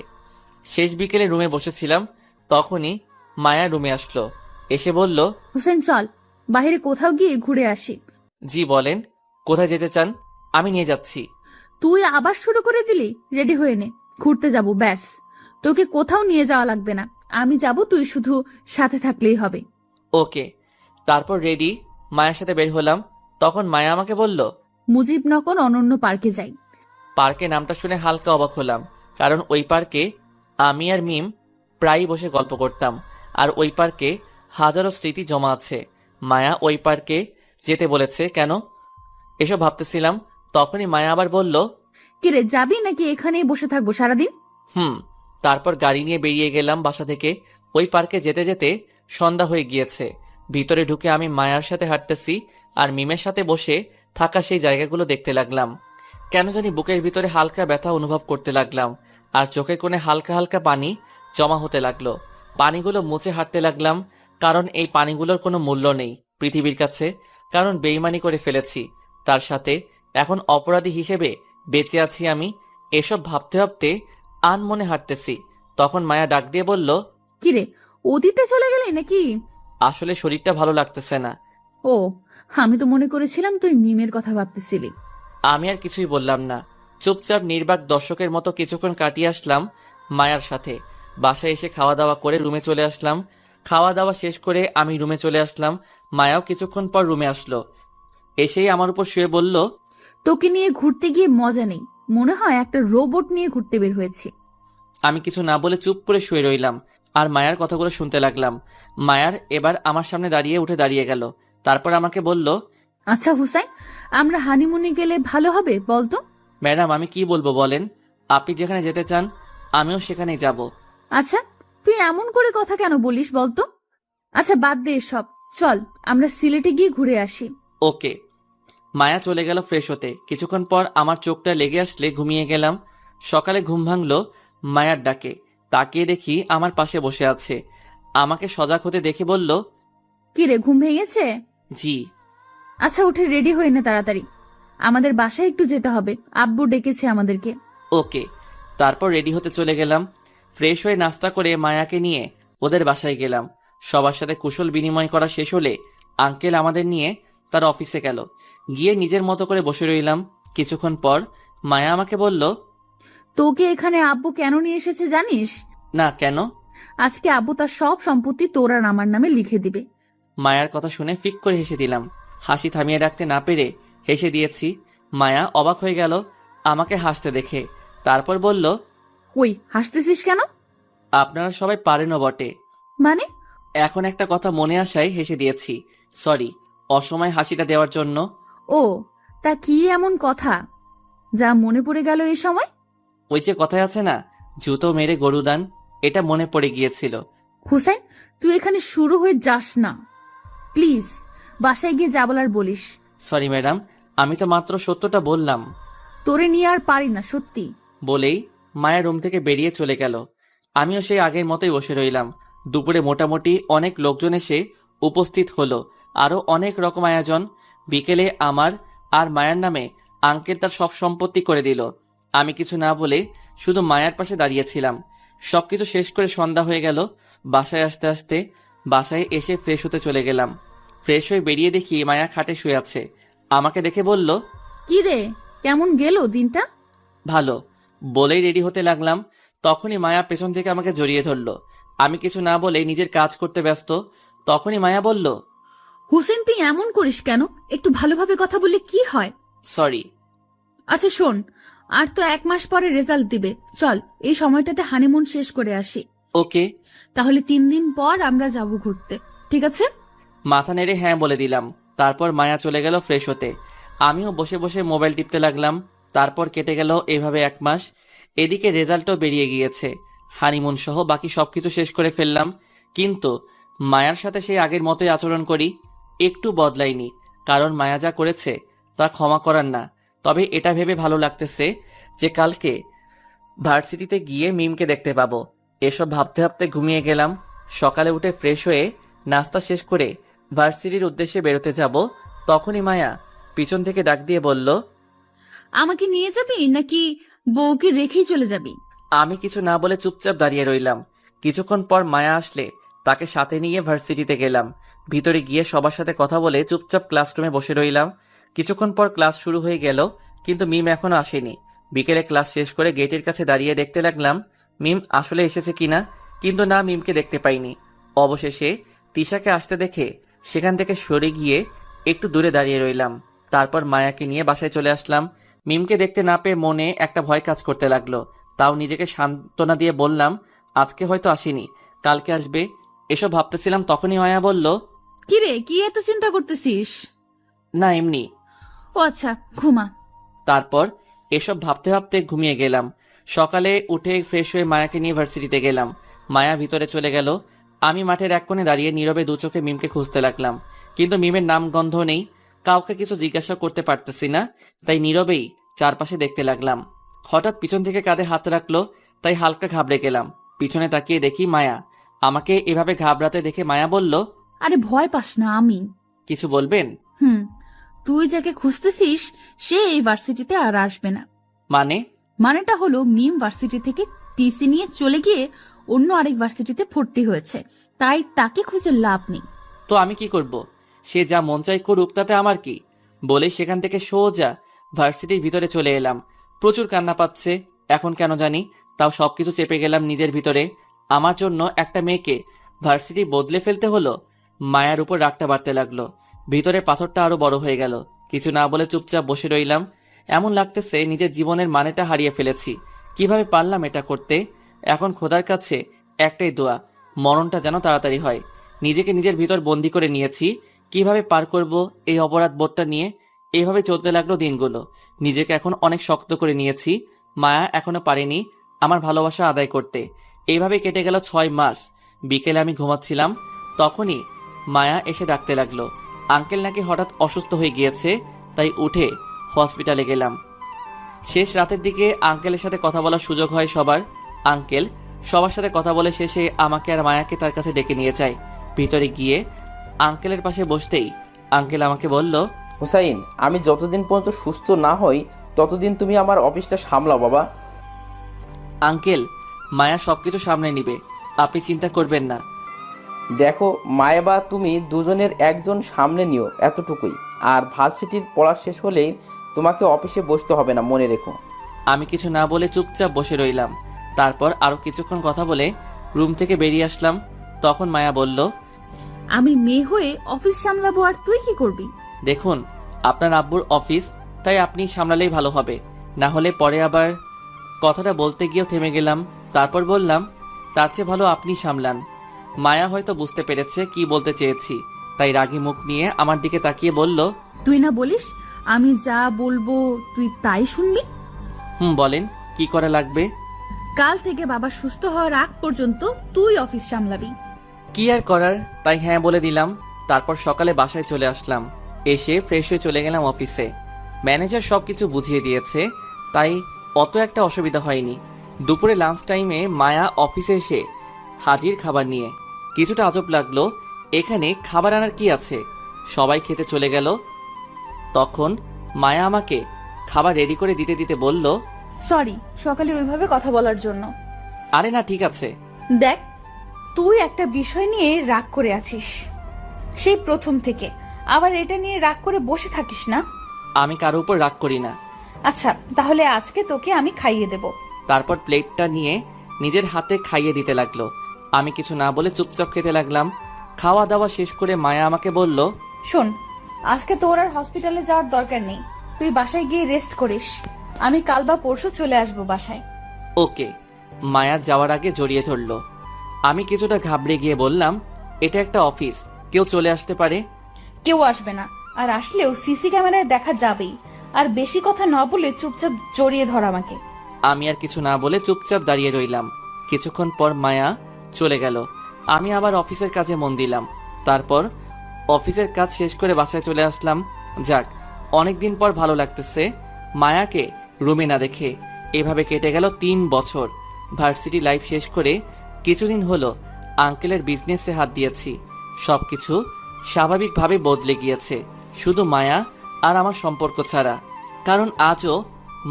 S1: শেষ বিকেলে রুমে বসেছিলাম, তখনই মায়া রুমে আসলো। এসে বলল,
S3: হুসেন, চল বাইরে কোথাও গিয়ে ঘুরে আসি।
S1: জি বলেন, কোথায় যেতে চান? আমি নিয়ে যাচ্ছি।
S3: তুই আবার শুরু করে দিলি? রেডি হয়ে নে, ঘুরতে যাব ব্যাস। তোকে কোথাও নিয়ে যাওয়া লাগবে না, আমি যাব, তুই শুধু সাথে থাকলেই হবে।
S1: ওকে। তারপর রেডি মায়ের সাথে বের হলাম। তখন মায়া আমাকে বলল,
S3: মুজিবনগর অনন্য পার্কে যাই।
S1: পার্কে নামটা শুনে হালকা অবাক হলাম, কারণ ওই পার্কে আমি আর মিম প্রায়ই বসে গল্প করতাম, আর ওই পার্কে হাজারো স্মৃতি জমা আছে। মায়া ওই পার্কে যেতে বলেছে কেন, এসব ভাবতেছিলাম। তখনই মায়া আবার বলল,
S3: কিরে, যাবি নাকি এখানেই বসে থাকবো সারাদিন?
S1: হুম। তারপর গাড়ি নিয়ে বেরিয়ে গেলাম বাসা থেকে। ওই পার্কে যেতে যেতে সন্ধ্যা হয়ে গিয়েছে। ভিতরে ঢুকে আমি মায়ার সাথে হাঁটতেছি আর মিমের সাথে বসে থাকা সেই জায়গাগুলো দেখতে লাগলাম। কেন জানি বুকের ভিতরে হালকা ব্যথা অনুভব করতে লাগলাম, আর চোখের কোণে হালকা হালকা পানি জমা হতে লাগলো। পানিগুলো মুছে হাঁটতে লাগলাম, কারণ এই পানিগুলোর কোনো মূল্য নেই পৃথিবীর কাছে, কারণ বেইমানি করে ফেলেছি তার সাথে। এখন অপরাধী হিসেবে বেঁচে আছি আমি। এসব ভাবতে ভাবতে আনমনে হাঁটতেছি। তখন মায়া ডাক দিয়ে বলল,
S3: কিরে, অতীতে চলে গেলি নাকি?
S1: আসলে শরীরটা ভালো লাগতেছে না।
S3: ও, আমি তো মনে করেছিলাম তুই মিমের কথা ভাবতেছিলি।
S1: আমি আর কিছুই বললাম না, চুপচাপ নির্বাক দর্শকের মতো কিছুক্ষণ কাটিয়ে আসলাম মায়ার সাথে। বাসায় এসে খাওয়া দাওয়া করে রুমে চলে আসলাম। খাওয়া দাওয়া শেষ করে আমি রুমে চলে আসলাম। মায়াও কিছুক্ষণ পর রুমে আসলো। এসেই আমার উপর শুয়ে বলল,
S3: তোকে নিয়ে ঘুরতে গিয়ে মজা নেই, মনে হয় একটা রোবট নিয়ে ঘুরতে বের হয়েছি।
S1: আমি কিছু না বলে চুপ করে শুয়ে রইলাম আর মায়ার কথাগুলো শুনতে লাগলাম। মায়ার এবার আমার সামনে উঠে দাঁড়িয়ে গেল। তারপর আমাকে বলল,
S3: আচ্ছা হুসাইন, আমরা হানিমুনে গেলে ভালো হবে বলতো?
S1: ম্যাডাম আমি কি বলবো বলেন, আপনি যেখানে যেতে চান আমিও সেখানেই যাব।
S3: আচ্ছা, তুই এমন করে কথা কেন বলিস বলতো? আচ্ছা বাদ দে সব, চল আমরা সিলেটে গিয়ে ঘুরে আসি।
S1: ওকে। মায়া চলে গেল ফ্রেশ হতে। কিছুক্ষণ পর আমার চোখটা লেগে আসলে ঘুমিয়ে গেলাম। সকালে ঘুম ভাঙলো মায়ার ডাকে। তাকিয়ে দেখি আমার পাশে বসে আছে। আমাকে সজাগ হতে দেখে বলল,
S3: কিরে, ঘুম ভেঙেছে?
S1: জি।
S3: আচ্ছা উঠে রেডি হয়ে নে তাড়াতাড়ি, আমাদের বাসায় একটু যেতে হবে, আব্বু ডেকেছে আমাদেরকে।
S1: ওকে। তারপর রেডি হতে চলে গেলাম। ফ্রেশ হয়ে নাস্তা করে মায়াকে নিয়ে ওদের বাসায় গেলাম। সবার সাথে কুশল বিনিময় করা শেষ হলে আঙ্কেল আমাদের নিয়ে তার অফিসে গেল। গিয়ে নিজের মতো করে বসে রইলাম। কিছুক্ষণ পর মায়া আমাকে বলল,
S3: তোকে এখানে আব্বু কেন নিয়ে এসেছে জানিস?
S1: না কেন?
S3: আজকে আব্বু তার সব সম্পত্তি তোর আর আমার নামে লিখে দিবে।
S1: মায়ার কথা শুনে ফিক করে হেসে দিলাম। হাসি থামিয়ে রাখতে না পেরে হেসে দিয়েছি। মায়া অবাক হয়ে গেল আমাকে হাসতে দেখে। তারপর বলল,
S3: ওই হাসতেছিস কেন?
S1: আপনারা সবাই পারেনও বটে।
S3: মানে?
S1: এখন একটা কথা মনে আসায় হেসে দিয়েছি। সরি অসময় হাসিটা দেওয়ার জন্য।
S3: ও, তা কি এমন কথা যা মনে পড়ে গেল এই সময়?
S1: ওই যে কথায় আছে না, জুতো মেরে গরুদান, এটা মনে পড়ে গিয়েছিল।
S3: হুসাইন, তুই এখানে শুরু হয়ে যাস না প্লিজ, বাসায় গিয়ে যা বলার বলিস।
S1: সরি ম্যাডাম, আমি তো মাত্র সত্যটা বললাম।
S3: তোরে নিয়ে আর পারি না সত্যি।
S1: বলেই মায়া রুম থেকে বেরিয়ে চলে গেল। আমিও সেই আগের মতোই বসে রইলাম। দুপুরে মোটামুটি অনেক লোকজন এসে উপস্থিত হলো, আরও অনেক রকম আয়োজন। বিকেলে আমার আর মায়ার নামে আঙ্কেল তার সব সম্পত্তি করে দিল। আমি কিছু না বলে শুধু মায়ার পাশে দাঁড়িয়েছিলাম। সবকিছু শেষ করে সন্ধ্যা হয়ে গেল। বাসায় আসতে আসতে বাসায় এসে ফ্রেশ হতে চলে গেলাম। ফ্রেশ হয়ে বেরিয়ে দেখি মায়া খাটে শুয়ে আছে। আমাকে দেখে বলল,
S3: কি রে, কেমন গেল দিনটা?
S1: ভালো। বলেই রেডি হতে লাগলাম। তখনই মায়া পেছন থেকে আমাকে জড়িয়ে ধরলো। আমি কিছু না বলে নিজের কাজ করতে ব্যস্ত। তখনই মায়া বলল,
S3: হুসেন তুই এমন করিস কেন? একটু ভালোভাবে কথা বললে কি হয়?
S1: সরি।
S3: আচ্ছা শোন, আর তো 1 মাস পরে রেজাল্ট দিবে, চল এই সময়টাতে হানিমুন শেষ করে আসি।
S1: ওকে।
S3: তাহলে 3 দিন পর আমরা যাব ঘুরতে, ঠিক আছে?
S1: মাথা নেড়ে হ্যাঁ বলে দিলাম। তারপর মায়া চলে গেল ফ্রেশ হতে। আমিও বসে বসে মোবাইল টিপতে লাগলাম। তারপর কেটে গেল এভাবে 1 মাস। এদিকে রেজাল্টও বেরিয়ে গিয়েছে। হানিমুন সহ বাকি সবকিছু শেষ করে ফেললাম। কিন্তু মায়ার সাথে সেই আগের মতোই আচরণ করি, একটু বদলাইনি। কারণ মায়া যা করেছে তা ক্ষমা করার না। তবে এটা ভেবে ভালো লাগতেছে যে কালকে ভার্সিটিতে গিয়ে মিমকে দেখতে পাবো। এসব ভাবতে ভাবতে ঘুমিয়ে গেলাম। সকালে উঠে ফ্রেশ হয়ে নাস্তা শেষ করে ভার্সিটির উদ্দেশ্যে বেরোতে যাব। তখনই মায়া পিছন থেকে ডাক দিয়ে বলল,
S3: আমাকে নিয়ে যাবি নাকি বউকে রেখেই চলে যাবি?
S1: আমি কিছু না বলে চুপচাপ দাঁড়িয়ে রইলাম। কিছুক্ষণ পর মায়া আসলে তাকে সাথে নিয়ে ভার্সিটিতে গেলাম। ভিতরে গিয়ে সবার সাথে কথা বলে চুপচাপ ক্লাসরুমে বসে রইলাম। কিছুক্ষণ পর ক্লাস শুরু হয়ে গেল, কিন্তু মিম এখনো আসেনি। বিকেলে ক্লাস শেষ করে গেটের কাছে দাঁড়িয়ে দেখতে লাগলাম মিম আসলে এসেছে কিনা, কিন্তু না, মিমকে দেখতে পাইনি। অবশেষে তিশাকে আসতে দেখে সেখান থেকে সরে গিয়ে একটু দূরে দাঁড়িয়ে রইলাম। তারপর মায়াকে নিয়ে বাসায় চলে আসলাম। মিমকে দেখতে না পেয়ে মনে একটা ভয় কাজ করতে লাগলো। তাও নিজেকে সান্ত্বনা দিয়ে বললাম, আজকে হয়তো আসেনি, কালকে আসবে। এসব ভাবতেছিলাম, তখনই মায়া বলল,
S3: কিরে, কি এত চিন্তা করতেছিস?
S1: না এমনি।
S3: ও আচ্ছা, ঘুমা।
S1: তারপর এসব ভাবতে ভাবতে ঘুমিয়ে গেলাম। সকালে উঠে ফ্রেশ হয়ে মায়াকে নিয়ে ভার্সিটিতে গেলাম। মায়া ভিতরে চলে গেল। আমি মাঠের এক কোণে দাঁড়িয়ে নীরবে দু চোখে মিমকে খুঁজতে লাগলাম, কিন্তু মিমের নাম গন্ধ নেই। কাউকে কিছু জিজ্ঞাসা করতে পারতেছি না, তাই নীরবেই চারপাশে দেখতে লাগলাম। হঠাৎ পিছন থেকে কাঁধে হাত রাখলো, তাই হালকা ঘাবড়ে গেলাম। পিছনে তাকিয়ে দেখি মায়া। আমাকে এভাবে ঘাবড়াতে দেখে মায়া বলল,
S3: আরে ভয় পাস না, আমি।
S1: কিছু বলবেন?
S3: তুই যাকে খুঁজতেছিস সে এই ভার্সিটিতে আর আসবে না।
S1: মানে?
S3: মানেটা হলো মিম ভার্সিটি থেকে টিসি নিয়ে চলে গিয়ে অন্য আরেক ভার্সিটিতে ভর্তি হয়েছে, তাই তাকে খুঁজে লাভ নেই।
S1: তো আমি কি করব? সে যা মন চাই করুক, তাতে আমার কি? বলে সেখান থেকে সোজা ভার্সিটির ভিতরে চলে এলাম। প্রচুর কান্না পাচ্ছে এখন কেন জানি, তাও সবকিছু চেপে গেলাম নিজের ভিতরে। আমার জন্য একটা মেয়েকে ভার্সিটি বদলে ফেলতে হলো। মায়ার উপর রাগটা বাড়তে লাগলো। ভিতরে পাথরটা আরো বড় হয়ে গেল। কিছু না বলে চুপচাপ বসে রইলাম। এমন লাগতেছে নিজের জীবনের মানেটা হারিয়ে ফেলেছি। কিভাবে পারলাম এটা করতে? এখন খোদার কাছে একটাই দোয়া, মরণটা যেন তাড়াতাড়ি হয়। নিজেকে নিজের ভিতর বন্দি করে নিয়েছি। কিভাবে পার করব এই অপরাধ বোধটা নিয়ে? এইভাবে চলতে লাগলো দিনগুলো। নিজেকে এখন অনেক শক্ত করে নিয়েছি। মায়া এখনো পারেনি আমার ভালোবাসা আদায় করতে। এইভাবে কেটে গেল 6 মাস। বিকেলে আমি ঘুমাচ্ছিলাম, তখনই মায়া এসে ডাকতে লাগলো। আঙ্কেল নাকি হঠাৎ অসুস্থ হয়ে গিয়েছে, তাই উঠে হসপিটালে গেলাম। শেষ রাতের দিকে আঙ্কেলের সাথে কথা বলার সুযোগ হয় সবার। আঙ্কেল সবার সাথে কথা বলে শেষে আমাকে আর মায়াকে তার কাছে ডেকে নিয়ে যায়। ভিতরে গিয়ে আঙ্কেলের পাশে বসতেই আঙ্কেল আমাকে বলল,
S6: হুসাইন, আমি যতদিন পর্যন্ত সুস্থ না হই ততদিন তুমি আমার অফিসটা সামলাও বাবা।
S1: আঙ্কেল, মায়া সবকিছু সামনে নিবে, আপনি চিন্তা করবেন না।
S6: দেখো, মায়া বা তুমি দুজনের একজন সামনে নিও, এতটুকুই। আর ভার্সিটির পড়া শেষ হলেই তোমাকে অফিসে বসতে হবে না, মনে রেখো।
S1: আমি কিছু না বলে চুপচাপ বসে রইলাম। তারপর আরো কিছুক্ষণ কথা বলে রুম থেকে বেরিয়ে আসলাম। তখন মায়া বলল,
S3: আমি মেয়ে হয়ে অফিস সামলাবো আর তুই কি করবি?
S1: দেখুন, আপনার আব্বুর অফিস, তাই আপনি সামলালেই ভালো হবে, না হলে পরে আবার। কথাটা বলতে গিয়েও থেমে গেলাম। তারপর বললাম, তার চেয়ে ভালো আপনি সামলান। মায়া হয়তো বুঝতে পেরেছে কি বলতে চেয়েছি, তাই রাগী মুখ নিয়ে আমার দিকে তাকিয়ে বলল,
S3: তুই না বলিস আমি যা বলবো তুই তাই শুনবি?
S1: বলেন, কি করা লাগবে?
S3: কাল থেকে বাবা সুস্থ হওয়ার আগ পর্যন্ত তুই অফিস সামলাবি।
S1: কি আর করার, তাই হ্যাঁ বলে দিলাম। তারপর সকালে বাসায় চলে আসলাম। এসে ফ্রেশ হয়ে চলে গেলাম অফিসে। ম্যানেজার সবকিছু বুঝিয়ে দিয়েছে, তাই অত একটা অসুবিধা হয়নি। দুপুরে লাঞ্চ টাইমে মায়া অফিসে এসে হাজির খাবার নিয়ে। কিছুটা আজব লাগলো, এখানে খাবার আনার কি আছে? সবাই খেতে চলে গেল। তখন মায়া আমাকে খাবার রেডি করে দিতে দিতে বলল,
S3: সরি সকালে ওইভাবে কথা বলার জন্য।
S1: আরে না, ঠিক আছে।
S7: দেখ, তুই একটা বিষয় নিয়ে রাগ করে আছিস সেই প্রথম থেকে, আবার এটা নিয়ে রাগ করে বসে থাকিস না।
S1: আমি কারো উপর রাগ করি না।
S7: আচ্ছা, তাহলে আজকে তোকে আমি খাইয়ে দেব।
S1: তারপর প্লেটটা নিয়ে নিজের হাতে খাইয়ে দিতে লাগলো। আমি কিছু না বলে চুপচাপ খেতে লাগলাম। খাওয়া দাওয়া শেষ করে মায়া আমাকে বলল,
S7: শোন, আজকে তোর আর হসপিটালে যাওয়ার দরকার নেই, তুই বাসায় গিয়ে রেস্ট করিস। আমি কাল বা পরশু চলে আসবো বাসায়।
S1: ওকে। মায়ার যাওয়ার আগে জড়িয়ে ধরলো। আমি কিছুটা ঘাবড়ে গিয়ে বললাম, এটা একটা অফিস, কেউ চলে আসতে পারে।
S7: কেউ আসবে না, আর আসলেও সিসি ক্যামেরায় দেখা যাবেই। আর বেশি কথা না বলে চুপচাপ জড়িয়ে ধর আমাকে।
S1: আমি আর কিছু না বলে চুপচাপ দাঁড়িয়ে রইলাম। কিছুক্ষণ পর মায়া চলে গেল। আমি আবার অফিসের কাজে মন দিলাম। তারপর অফিসের কাজ শেষ করে বাসায় চলে আসলাম। যাক, অনেকদিন পর ভালো লাগতেছে মায়াকে রুমে না দেখে। এভাবে কেটে গেল 3 বছর। ভার্সিটি লাইফ শেষ করে কিছুদিন হলো আঙ্কেলের বিজনেসে হাত দিয়েছি। সবকিছু স্বাভাবিকভাবে বদলে গিয়েছে, শুধু মায়া আর আমার সম্পর্ক ছাড়া। কারণ আজও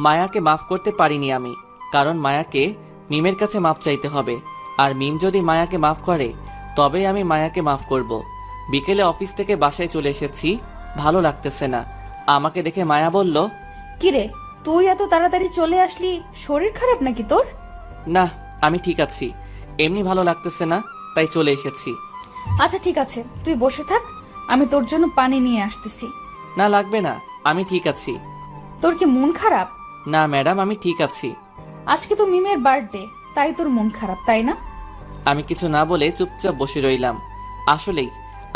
S1: মায়াকে মাফ করতে পারিনি আমি। কারণ মায়াকে মিমের কাছে মাফ চাইতে হবে, আর মিম যদি মায়াকে মাফ করে তবেই আমি মায়াকে মাফ করব। বিকেলে অফিস থেকে বাসায় চলে এসেছি, ভালো লাগতেছে না। আমাকে দেখে মায়া বলল,
S7: কিরে, তুই এত তাড়াতাড়ি চলে আসলি, শরীর খারাপ নাকি তোর?
S1: না, আমি ঠিক আছি। এমনি ভালো লাগতেছে না, তাই চলে এসেছি।
S7: আচ্ছা ঠিক আছে, তুই বসে থাক, আমি তোর জন্য পানি নিয়ে আসতেছি।
S1: না লাগবে না, আমি ঠিক আছি।
S7: তোর কি মন খারাপ?
S1: না ম্যাডাম, আমি ঠিক আছি।
S7: আজকে তো মিমের বার্থডে, তাই তোর মন খারাপ, তাই না?
S1: আমি কিছু না বলে চুপচাপ বসে রইলাম। আসলেই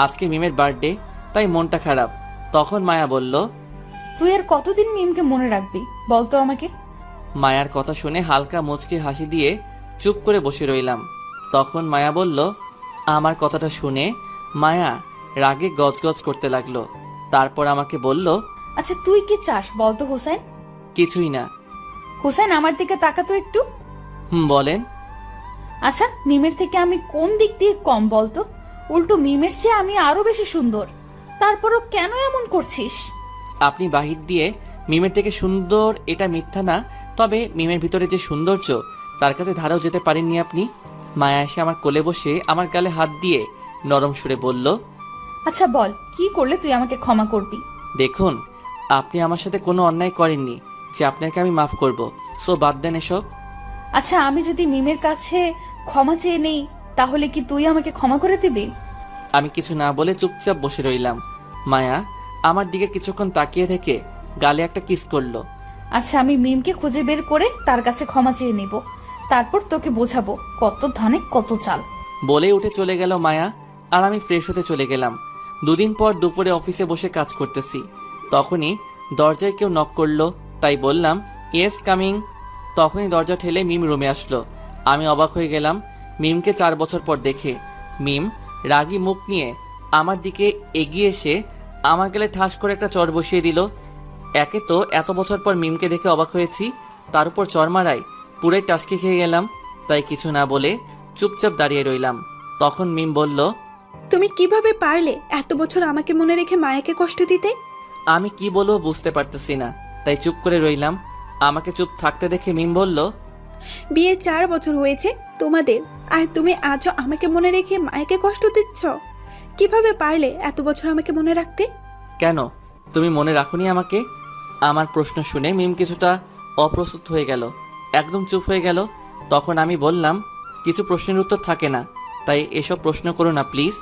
S1: আজকে মিমের বার্থডে, তাই মনটা খারাপ। তখন মায়া বলল,
S7: তুই আর কতদিন মিমকে মনে রাখবি বলতো আমাকে?
S1: মায়ার কথা শুনে হালকা মুচকি হাসি দিয়ে চুপ করে বসে রইলাম। তখন মায়া বলল, আমার কথাটা শুনে মায়া রাগে গজগজ করতে লাগলো। তারপর আমাকে বলল,
S7: আচ্ছা তুই কি চাস বলতো হোসেন?
S1: কিছুই না।
S7: হোসেন আমার দিকে তাকাতো একটু।
S1: বলেন।
S7: আচ্ছা মিমের থেকে আমি কোন দিক দিয়ে কম বলতো? উল্টো মিমের চেয়ে আমি আরো বেশি সুন্দর, তারপরও কেন এমন করছিস?
S1: আপনি বাহির দিয়ে মিমের থেকে সুন্দর এটা মিথ্যা না, তবে মিমের ভিতরে যে সৌন্দর্য তার কাছে ধারাও যেতে পারেননি আপনি। মায়া এসে আমার কোলে বসে আমার গালে হাত দিয়ে নরম সুরে বলল,
S7: আচ্ছা বল, কি করলে তুই আমাকে ক্ষমা করবি?
S1: দেখুন, আপনি আমার সাথে কোনো অন্যায় করেননি যে আপনাকে আমি মাফ করব, সো বাদ দেন এসব।
S7: আচ্ছা আমি যদি মিমের কাছে ক্ষমা চেয়ে নেই, তাহলে কি তুই আমাকে ক্ষমা করে দিবি?
S1: আমি কিছু না বলে চুপচাপ বসে রইলাম। মায়া আমার দিকে কিছুক্ষণ তাকিয়ে থেকে গালে একটা কিস করলো।
S7: আচ্ছা আমি মিমকে খুঁজে বের করে তার কাছে ক্ষমা চেয়ে নেব, তারপর তোকে বোঝাবো কত ধানে কত চাল।
S1: বলেই উঠে চলে গেল মায়া, আর আমি ফ্রেশ হতে চলে গেলাম। দুদিন পর দুপুরে অফিসে বসে কাজ করতেছি, তখনই দরজায় কেউ নক করলো, তাই বললাম, ইয়েস কামিং। তখনই দরজা ঠেলে মিম রুমে আসলো। আমি অবাক হয়ে গেলাম মিমকে 4 বছর পর দেখে। মিম রাগী মুখ নিয়ে আমার দিকে এগিয়ে এসে আমার গালে ঠাস করে একটা চড় বসিয়ে দিল। একে তো এত বছর পর মিমকে দেখে অবাক হয়েছি, তার উপর চড় মারায় পুরাই টাসকে খেয়ে গেলাম। তাই কিছু না বলে চুপচাপ দাঁড়িয়ে রইলাম। তখন মিম বলল,
S4: তুমি কিভাবে পারলে এত বছর আমাকে মনে রেখে মায়াকে কষ্ট দিতে?
S1: আমি কি বলবো বুঝতে পারতেছি না, তাই চুপ করে রইলাম। আমাকে চুপ থাকতে দেখে মিম বলল,
S4: বিয়ে 4 বছর হয়েছে তোমাদের, আর তুমি আজও আমাকে মনে রেখে মায়াকে কষ্ট দিচ্ছ? কিভাবে পারলে এত বছর আমাকে মনে রাখতে?
S1: কেন তুমি মনে রাখোনি আমাকে? আমার প্রশ্ন শুনে মিম কিছুটা অপ্রস্তুত হয়ে গেল, একদম চুপ হয়ে গেল। তখন আমি বললাম, কিছু প্রশ্নের উত্তর থাকে না, তাই এসব প্রশ্ন করো না প্লিজ।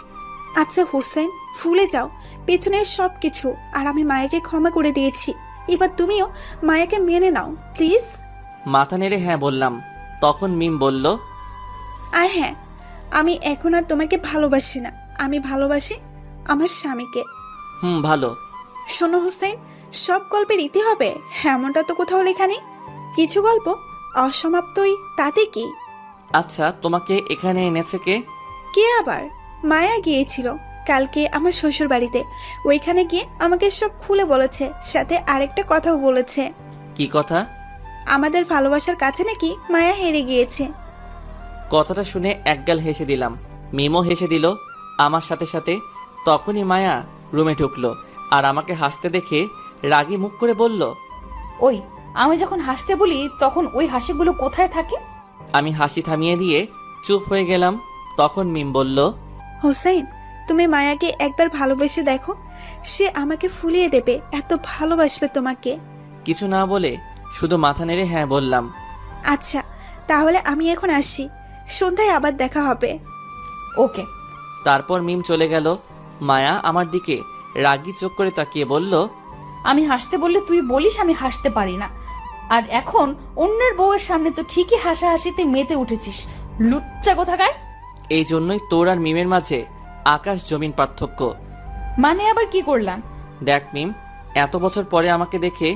S4: আচ্ছা হোসেন, ভুলে যাও পেছনের সব কিছু, আর আমি মায়াকে ক্ষমা করে দিয়েছি। এবার তুমিও মায়াকে মেনে নাও প্লিজ।
S1: মাথা নেড়ে হ্যাঁ বললাম। তখন মিম বলল,
S4: আর হ্যাঁ, আমি এখন আর তোমাকে ভালোবাসি না, আমি ভালোবাসি আমার স্বামীকে।
S1: ভালো।
S4: শোনো হোসেন, সব গল্পের ইতি হবে এমনটা তো কোথাও লেখা নেই। কিছু গল্প অসমাপ্তই, তাতে কি?
S1: আচ্ছা তোমাকে এখানে এনেছে কে?
S4: কে আবার? মায়া গিয়েছিল কালকে আমার শ্বশুর বাড়িতে, ওইখানে গিয়ে আমাকে সব খুলে বলেছে, সাথে আরেকটা কথাও বলেছে।
S1: কি কথা?
S4: আমাদের ভালোবাসার কাছে নাকি মায়া হেরে গিয়েছে।
S1: কথাটা শুনে একগাল হেসে দিলাম, মিমও হেসে দিল আমার সাথে সাথে। তখনই মায়া রুমে ঢুকলো, আর আমাকে হাসতে দেখে রাগী মুখ করে বলল,
S7: ওই আমি যখন হাসতে বলি তখন ওই হাসিগুলো কোথায় থাকে?
S1: আমি হাসি থামিয়ে দিয়ে চুপ হয়ে গেলাম। তখন মিম বলল,
S4: হোসেন, তুমি মায়াকে একবার ভালোবেসে দেখো, সে আমাকে ফুলিয়ে দেবে, এত ভালোবাসবে তোমাকে।
S1: কিছু না বলে শুধু মাথা নেড়ে হ্যাঁ বললাম।
S4: আচ্ছা তাহলে আমি এখন আসি, সন্ধ্যায় আবার দেখা হবে।
S7: ওকে।
S1: তারপর মিম চলে গেল। মায়া আমার দিকে রাগী চোখ করে তাকিয়ে বলল,
S7: আমি হাসতে বললে তুই বলিস আমি হাসতে পারি না, আর এখন অন্যের বউয়ের সামনে তো ঠিকই হাসাহাসিতে মেতে উঠেছিস, লুচ্চা কোথাকার।
S1: এই জন্যই তোর আর মিমের মাঝে আকাশ জমিন পার্থক্য।
S7: মানে আবার কি করলাম?
S1: দেখ মিম, এত বছর পরে আমাকে দেখে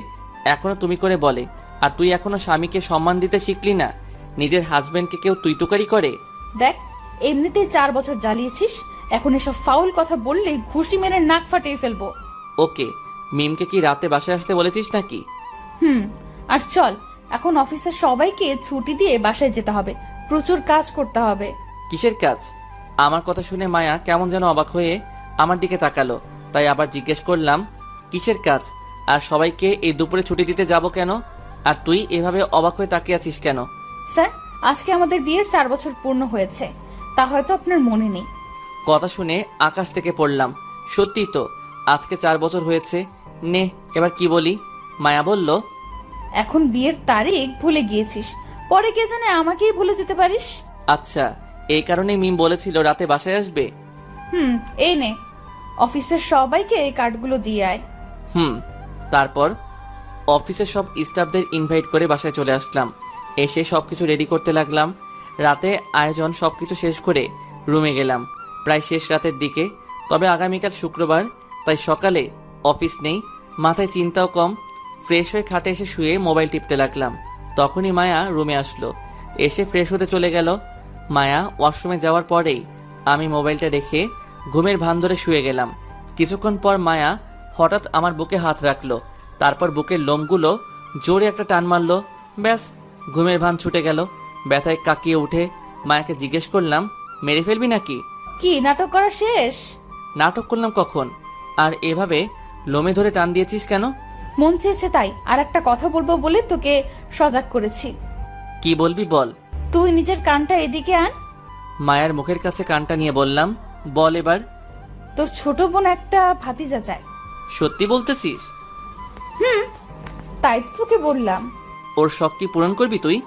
S1: এখনো তুমি করে বলে, আর তুই এখনো স্বামীকে সম্মান দিতে শিখলি না। নিজের হাজবেন্ডকে কেউ তুই তুকারি করে?
S7: দেখ, এমনিতেই 4 বছর জ্বালিয়েছিস, এখন এসব ফাউল কথা বললে ঘুষি মেরে নাক ফাটিয়ে ফেলবো।
S1: ওকে, মিমকে কি রাতে বাসায় আসতে বলেছিস নাকি?
S7: আর চল, এখন অফিসের সবাইকে ছুটি দিয়ে বাসায় যেতে হবে, প্রচুর কাজ করতে হবে।
S1: কিসের কাজ? আমার কথা শুনে মায়া কেমন যেন অবাক হয়ে আমার দিকে তাকালো, তাই আবার জিজ্ঞেস করলাম, কিসের কাজ? আর সবাইকে এই দুপুরে ছুটি দিতে যাব কেন? আর তুই এভাবে অবাক হয়ে তাকিয়ে আছিস কেন?
S7: স্যার, আজকে আমাদের বিয়ের 4 বছর পূর্ণ হয়েছে, তা হয়তো আপনার মনে নেই।
S1: কথা শুনে আকাশ থেকে পড়লাম, সত্যি তো আজকে 4 বছর হয়েছে। নে এবার কি বলি? মায়া বলল,
S7: এখন বিয়ের তারিখ ভুলে গিয়েছিস, পরে কে জানে আমাকেই ভুলে যেতে পারিস।
S1: আচ্ছা, এই কারণে মিম বলেছিল রাতে বাসায় আসবে।
S7: এই নে, অফিসের সবাইকে এই কার্ডগুলো দিয়ে আয়।
S1: তারপর অফিসের সব স্টাফদের ইনভাইট করে বাসায় চলে আসলাম। এসে সবকিছু রেডি করতে লাগলাম। রাতে আয়োজন সবকিছু শেষ করে রুমে গেলাম প্রায় শেষ রাতের দিকে। তবে আগামীকাল শুক্রবার, তাই সকালে অফিস নেই, মাথায় চিন্তাও কম। ফ্রেশ হয়ে খাটে এসে শুয়ে মোবাইল টিপতে লাগলাম। তখনই মায়া রুমে আসলো, এসে ফ্রেশ হতে চলে গেল। মায়া ওয়াশরুমে যাওয়ার পরেই আমি মোবাইলটা রেখে ঘুমের ভান ধরে শুয়ে গেলাম। কিছুক্ষণ পর মায়া হঠাৎ আমার বুকে হাত রাখলো, তারপর বুকের লোমগুলো জোরে একটা টান মারলো। ব্যাস, ঘুমের ভান ছুটে গেল। ব্যথায় কাকিয়ে উঠে মায়াকে জিজ্ঞেস করলাম, মেরে ফেলবি নাকি?
S7: কি নাটক করা শেষ?
S1: নাটক করলাম কখন? আর এভাবে লোমে ধরে টান দিয়েছিস কেন?
S7: মন চেয়েছে তাই। আর একটা কথা বলবো বলে তোকে সজাগ করেছি।
S1: কি বলবি বল।
S7: তুই নিজের কানটা এদিকে আন।
S1: মায়ার মুখের কাছে কানটা নিয়ে বললাম, বল এবার।
S7: তোর ছোট বোন একটা ভাতিজা চায়।
S1: সত্যি বলতেছিস?
S7: তাই তো তোকে বললাম।
S1: ওর শখ কি পূরণ করবি তুই?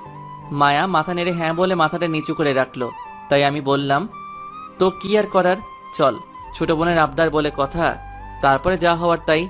S1: মায়া মাথা নেড়ে হ্যাঁ বলে মাথাটা নিচু করে রাখলো। তাই আমি বললাম, তো কি আর করার, চল, ছোট বোনের আবদার বলে কথা, তারপরে যা হওয়ার তাই।